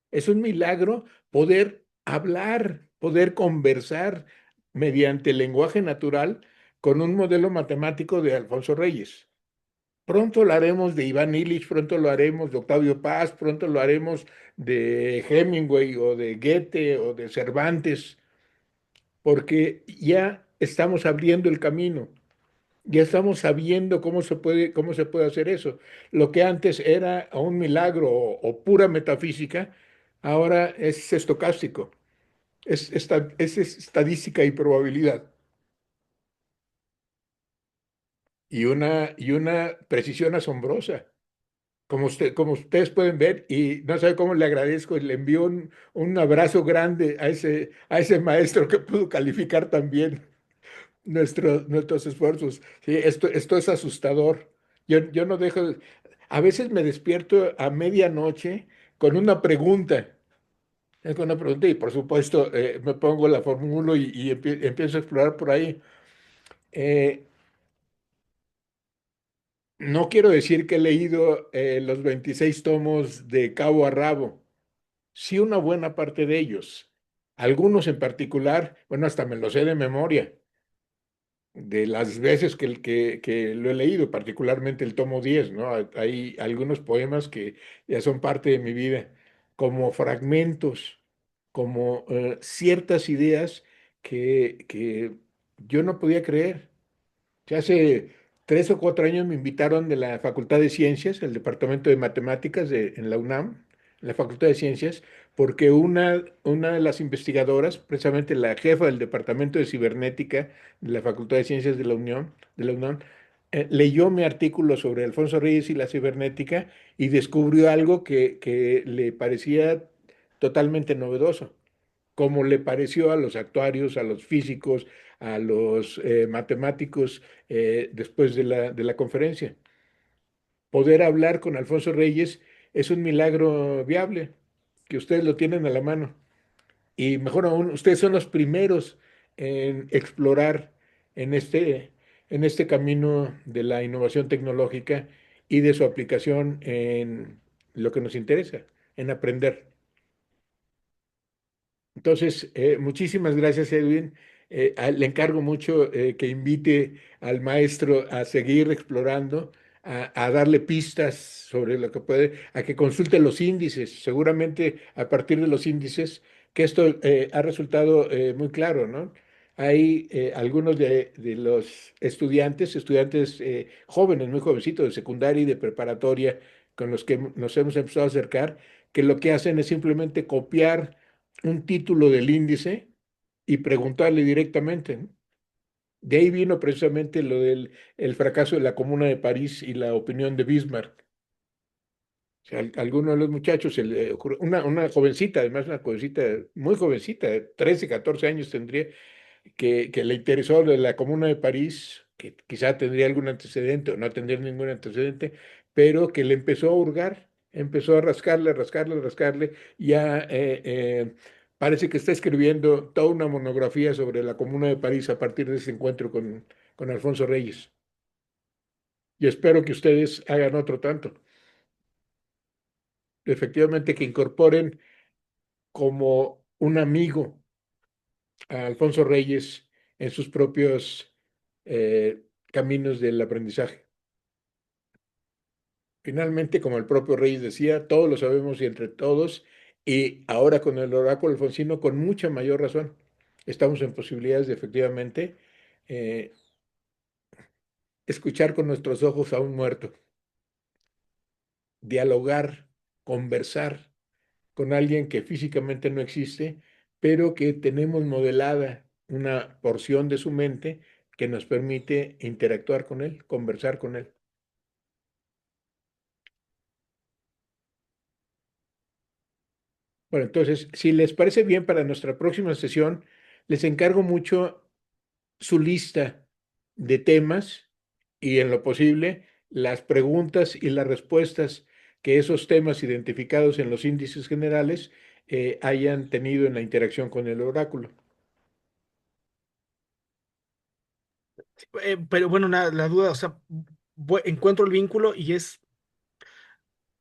Speaker 1: Es un milagro poder hablar, poder conversar mediante el lenguaje natural con un modelo matemático de Alfonso Reyes. Pronto lo haremos de Iván Illich, pronto lo haremos de Octavio Paz, pronto lo haremos de Hemingway o de Goethe o de Cervantes, porque ya estamos abriendo el camino, ya estamos sabiendo cómo se puede hacer eso. Lo que antes era un milagro o pura metafísica, ahora es estocástico, es estadística y probabilidad. Y una precisión asombrosa. Como ustedes pueden ver, y no sabe cómo le agradezco y le envío un abrazo grande a ese maestro que pudo calificar también nuestros esfuerzos. Sí, esto es asustador. Yo no dejo, a veces me despierto a medianoche con una pregunta, con una pregunta y por supuesto me pongo la formulo y empiezo a explorar por ahí. Eh, no quiero decir que he leído los 26 tomos de cabo a rabo. Sí, una buena parte de ellos. Algunos en particular, bueno, hasta me los sé de memoria, de las veces que lo he leído, particularmente el tomo 10, ¿no? Hay algunos poemas que ya son parte de mi vida, como fragmentos, como ciertas ideas que yo no podía creer. Que hace 3 o 4 años me invitaron de la Facultad de Ciencias, el Departamento de Matemáticas en la UNAM, en la Facultad de Ciencias, porque una de las investigadoras, precisamente la jefa del Departamento de Cibernética de la Facultad de Ciencias de la UNAM, leyó mi artículo sobre Alfonso Reyes y la cibernética y descubrió algo que le parecía totalmente novedoso, como le pareció a los actuarios, a los físicos, a los matemáticos después de la conferencia. poder hablar con Alfonso Reyes es un milagro viable, que ustedes lo tienen a la mano. Y mejor aún, ustedes son los primeros en explorar en en este camino de la innovación tecnológica y de su aplicación en lo que nos interesa, en aprender. Entonces, muchísimas gracias, Edwin. Le encargo mucho que invite al maestro a seguir explorando, a darle pistas sobre lo que puede, a que consulte los índices. Seguramente a partir de los índices, que esto ha resultado muy claro, ¿no? Hay algunos de los estudiantes jóvenes, muy jovencitos, de secundaria y de preparatoria, con los que nos hemos empezado a acercar, que lo que hacen es simplemente copiar un título del índice y preguntarle directamente, ¿no? De ahí vino precisamente lo del el fracaso de la Comuna de París y la opinión de Bismarck. O sea, alguno de los muchachos, una jovencita, además una jovencita, muy jovencita, de 13, 14 años tendría, que le interesó lo de la Comuna de París, que quizá tendría algún antecedente o no tendría ningún antecedente, pero que le empezó a hurgar, empezó a rascarle, rascarle, rascarle, ya parece que está escribiendo toda una monografía sobre la Comuna de París a partir de ese encuentro con Alfonso Reyes. Y espero que ustedes hagan otro tanto. Efectivamente, que incorporen como un amigo a Alfonso Reyes en sus propios caminos del aprendizaje. Finalmente, como el propio Reyes decía, todos lo sabemos y entre todos, y ahora con el oráculo alfonsino, con mucha mayor razón, estamos en posibilidades de efectivamente eh, escuchar con nuestros ojos a un muerto, dialogar, conversar con alguien que físicamente no existe, pero que tenemos modelada una porción de su mente que nos permite interactuar con él, conversar con él. Bueno, entonces, si les parece bien para nuestra próxima sesión, les encargo mucho su lista de temas y en lo posible las preguntas y las respuestas que esos temas identificados en los índices generales hayan tenido en la interacción con el oráculo.
Speaker 2: Pero bueno, la duda, o sea, encuentro el vínculo y es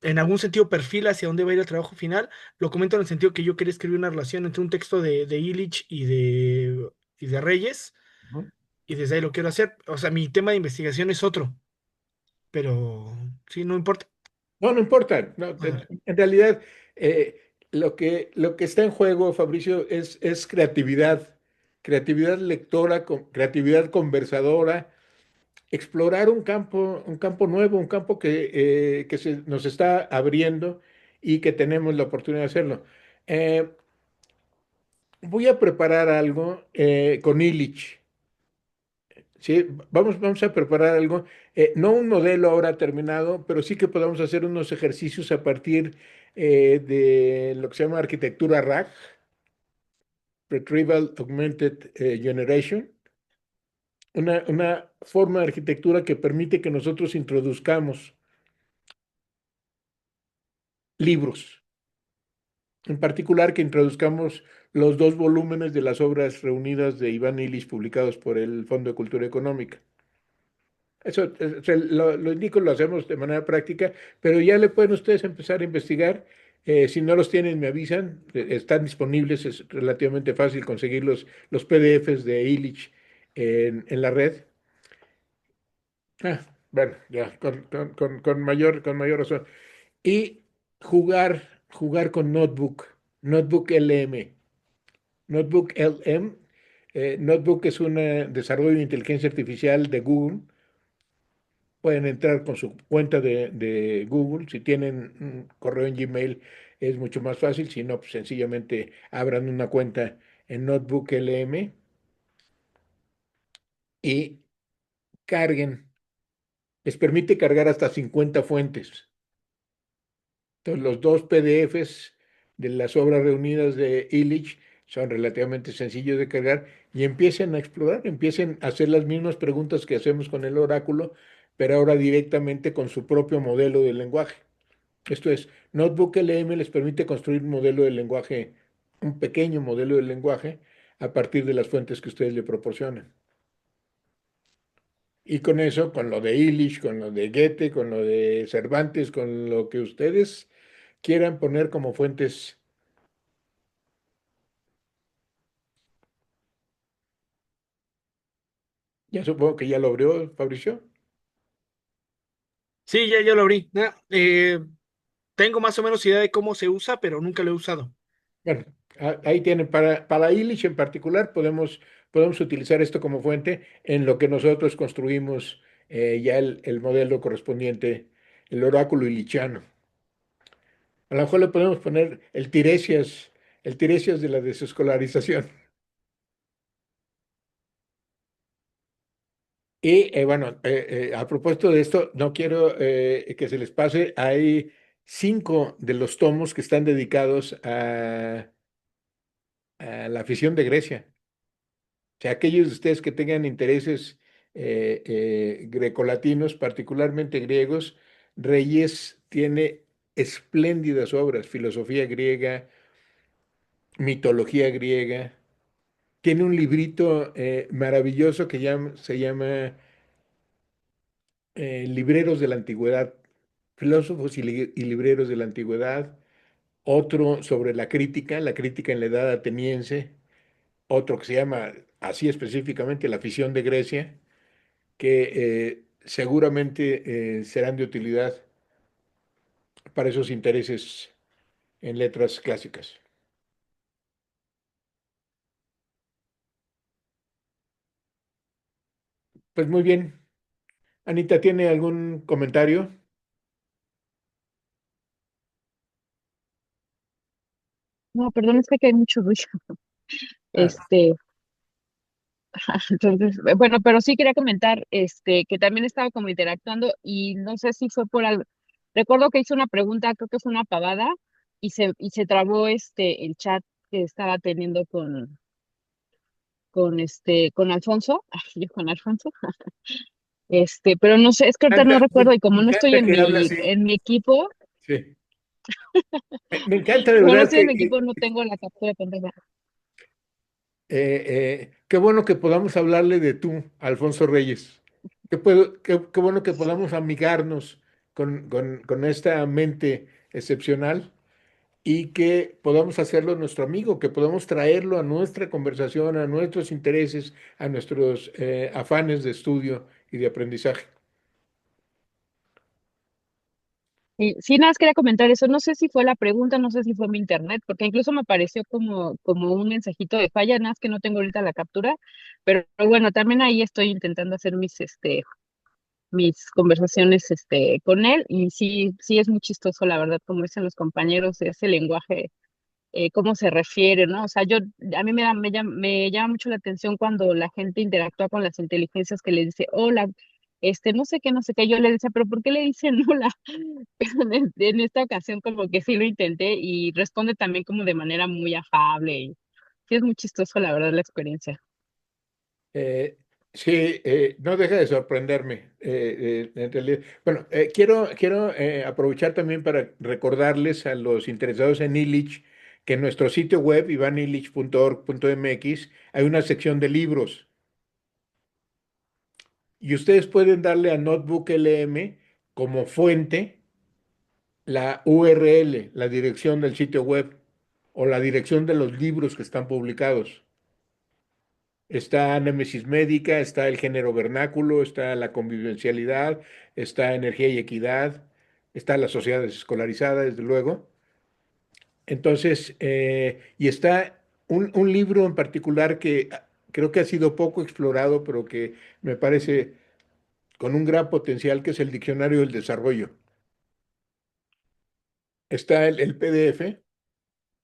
Speaker 2: en algún sentido perfil hacia dónde va a ir el trabajo final. Lo comento en el sentido que yo quería escribir una relación entre un texto de Illich y de Reyes,
Speaker 1: ¿No?
Speaker 2: y desde ahí lo quiero hacer. O sea, mi tema de investigación es otro, pero sí, no importa.
Speaker 1: No, no importa. No,
Speaker 2: Ah,
Speaker 1: en realidad, lo que está en juego, Fabricio, es creatividad. Creatividad lectora, creatividad conversadora, explorar un campo nuevo, un campo que nos está abriendo y que tenemos la oportunidad de hacerlo. Eh, Voy a preparar algo con Illich. Sí, vamos a preparar algo, no un modelo ahora terminado, pero sí que podamos hacer unos ejercicios a partir de lo que se llama arquitectura RAG, Retrieval Augmented Generation, una forma de arquitectura que permite que nosotros introduzcamos libros, en particular que introduzcamos los dos volúmenes de las obras reunidas de Iván Illich publicados por el Fondo de Cultura Económica. Eso lo indico, lo hacemos de manera práctica, pero ya le pueden ustedes empezar a investigar. Si no los tienen, me avisan. Están disponibles, es relativamente fácil conseguir los PDFs de Illich en la red. Bueno, ya, con mayor razón. Y jugar con Notebook LM. Notebook LM. Notebook es un desarrollo de inteligencia artificial de Google. Pueden entrar con su cuenta de Google. Si tienen un correo en Gmail es mucho más fácil. Si no, pues sencillamente abran una cuenta en Notebook LM y carguen. Les permite cargar hasta 50 fuentes. Entonces, los dos PDFs de las obras reunidas de Illich son relativamente sencillos de cargar y empiecen a explorar, empiecen a hacer las mismas preguntas que hacemos con el oráculo, pero ahora directamente con su propio modelo de lenguaje. Esto es, Notebook LM les permite construir un modelo de lenguaje, un pequeño modelo de lenguaje a partir de las fuentes que ustedes le proporcionan. Y con eso, con lo de Illich, con lo de Goethe, con lo de Cervantes, con lo que ustedes quieran poner como fuentes. Ya supongo que ya lo abrió, Fabricio.
Speaker 2: Sí, ya lo abrí. Tengo más o menos idea de cómo se usa, pero nunca lo he usado.
Speaker 1: Bueno, ahí tienen, para Illich en particular, podemos utilizar esto como fuente en lo que nosotros construimos ya el modelo correspondiente, el oráculo illichiano. A lo mejor le podemos poner el Tiresias de la desescolarización. Y bueno, a propósito de esto, no quiero que se les pase, hay 5 de los tomos que están dedicados a la afición de Grecia. O sea, aquellos de ustedes que tengan intereses grecolatinos, particularmente griegos, Reyes tiene espléndidas obras, filosofía griega, mitología griega. Tiene un librito maravilloso que se llama Libreros de la Antigüedad, filósofos y libreros de la antigüedad, otro sobre la crítica en la edad ateniense, otro que se llama así específicamente La afición de Grecia, que seguramente serán de utilidad para esos intereses en letras clásicas. Pues muy bien. Anita, ¿tiene algún comentario?
Speaker 5: No, perdón, es que hay mucho ruido.
Speaker 1: Ah,
Speaker 5: Este, entonces, bueno, pero sí quería comentar, que también estaba como interactuando y no sé si fue por algo. Recuerdo que hice una pregunta, creo que fue una pavada, y se trabó el chat que estaba teniendo con Alfonso, yo con Alfonso, pero no sé, es que ahorita no recuerdo, y
Speaker 1: me
Speaker 5: como no estoy
Speaker 1: encanta
Speaker 5: en
Speaker 1: que habla
Speaker 5: mi,
Speaker 1: así.
Speaker 5: en mi equipo,
Speaker 1: Sí. Me encanta de
Speaker 5: como no
Speaker 1: verdad
Speaker 5: estoy en
Speaker 1: que
Speaker 5: mi equipo, no tengo la captura de pantalla.
Speaker 1: qué bueno que podamos hablarle de tú, Alfonso Reyes. Qué bueno que podamos amigarnos con esta mente excepcional y que podamos hacerlo nuestro amigo, que podamos traerlo a nuestra conversación, a nuestros intereses, a nuestros afanes de estudio y de aprendizaje.
Speaker 5: Sí, nada más quería comentar eso. No sé si fue la pregunta, no sé si fue mi internet, porque incluso me apareció como un mensajito de falla, nada más que no tengo ahorita la captura, pero bueno, también ahí estoy intentando hacer mis conversaciones, con él, y sí, sí es muy chistoso, la verdad, como dicen los compañeros, ese lenguaje, cómo se refiere, ¿no? O sea, a mí me llama mucho la atención cuando la gente interactúa con las inteligencias que le dice, hola, no sé qué, no sé qué, yo le decía, pero ¿por qué le dicen hola? Pero en esta ocasión como que sí lo intenté y responde también como de manera muy afable y sí es muy chistoso la verdad la experiencia.
Speaker 1: Eh, sí, no deja de sorprenderme. En realidad. Bueno, quiero aprovechar también para recordarles a los interesados en Illich que en nuestro sitio web, ivanillich.org.mx, hay una sección de libros y ustedes pueden darle a Notebook LM como fuente la URL, la dirección del sitio web o la dirección de los libros que están publicados. Está Némesis Médica, está el género vernáculo, está la convivencialidad, está energía y equidad, está la sociedad desescolarizada, desde luego. Entonces, y está un libro en particular que creo que ha sido poco explorado, pero que me parece con un gran potencial, que es el Diccionario del Desarrollo. Está el PDF.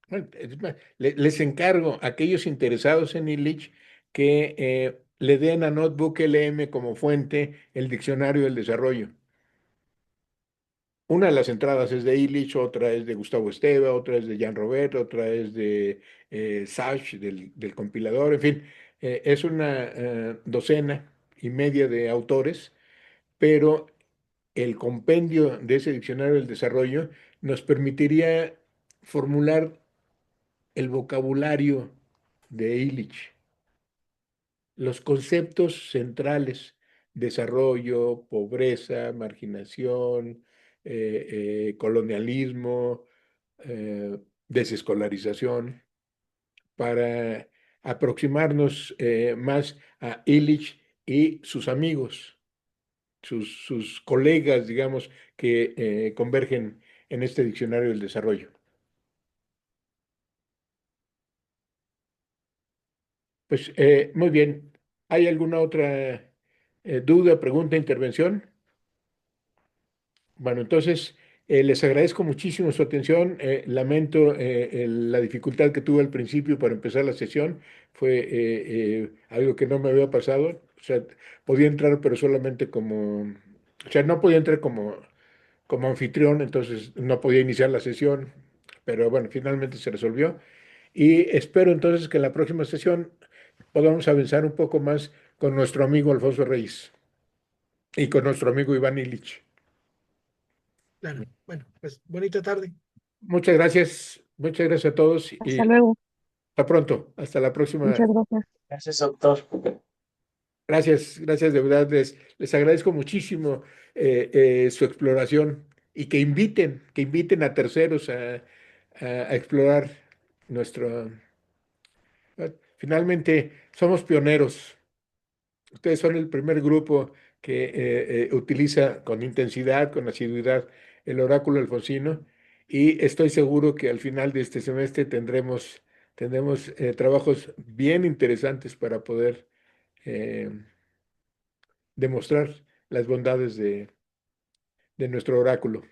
Speaker 1: Bueno, es más, les encargo a aquellos interesados en Illich que le den a Notebook LM como fuente el diccionario del desarrollo. Una de las entradas es de Illich, otra es de Gustavo Esteva, otra es de Jean Robert, otra es de Sach, del compilador, en fin, es una docena y media de autores pero el compendio de ese diccionario del desarrollo nos permitiría formular el vocabulario de Illich, los conceptos centrales: desarrollo, pobreza, marginación, colonialismo, desescolarización, para aproximarnos más a Illich y sus amigos, sus colegas, digamos, que convergen en este diccionario del desarrollo. Pues muy bien. ¿Hay alguna otra duda, pregunta, intervención? Bueno, entonces les agradezco muchísimo su atención. Lamento la dificultad que tuve al principio para empezar la sesión. Fue algo que no me había pasado. O sea, podía entrar, pero solamente como, o sea, no podía entrar como anfitrión, entonces no podía iniciar la sesión. Pero bueno, finalmente se resolvió. Y espero entonces que en la próxima sesión podamos avanzar un poco más con nuestro amigo Alfonso Reyes y con nuestro amigo Iván Illich.
Speaker 2: Claro. Bueno, pues bonita tarde.
Speaker 1: Muchas gracias a todos
Speaker 5: Hasta
Speaker 1: y
Speaker 5: luego.
Speaker 1: hasta pronto, hasta la próxima.
Speaker 5: Muchas gracias.
Speaker 4: Gracias, doctor.
Speaker 1: Gracias de verdad, les agradezco muchísimo su exploración y que inviten a terceros a explorar nuestro. Finalmente, somos pioneros. Ustedes son el primer grupo que utiliza con intensidad, con asiduidad el oráculo alfonsino, y estoy seguro que al final de este semestre tendremos trabajos bien interesantes para poder eh, demostrar las bondades de nuestro oráculo.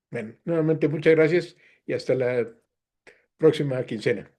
Speaker 1: Bueno, nuevamente muchas gracias y hasta la próxima quincena.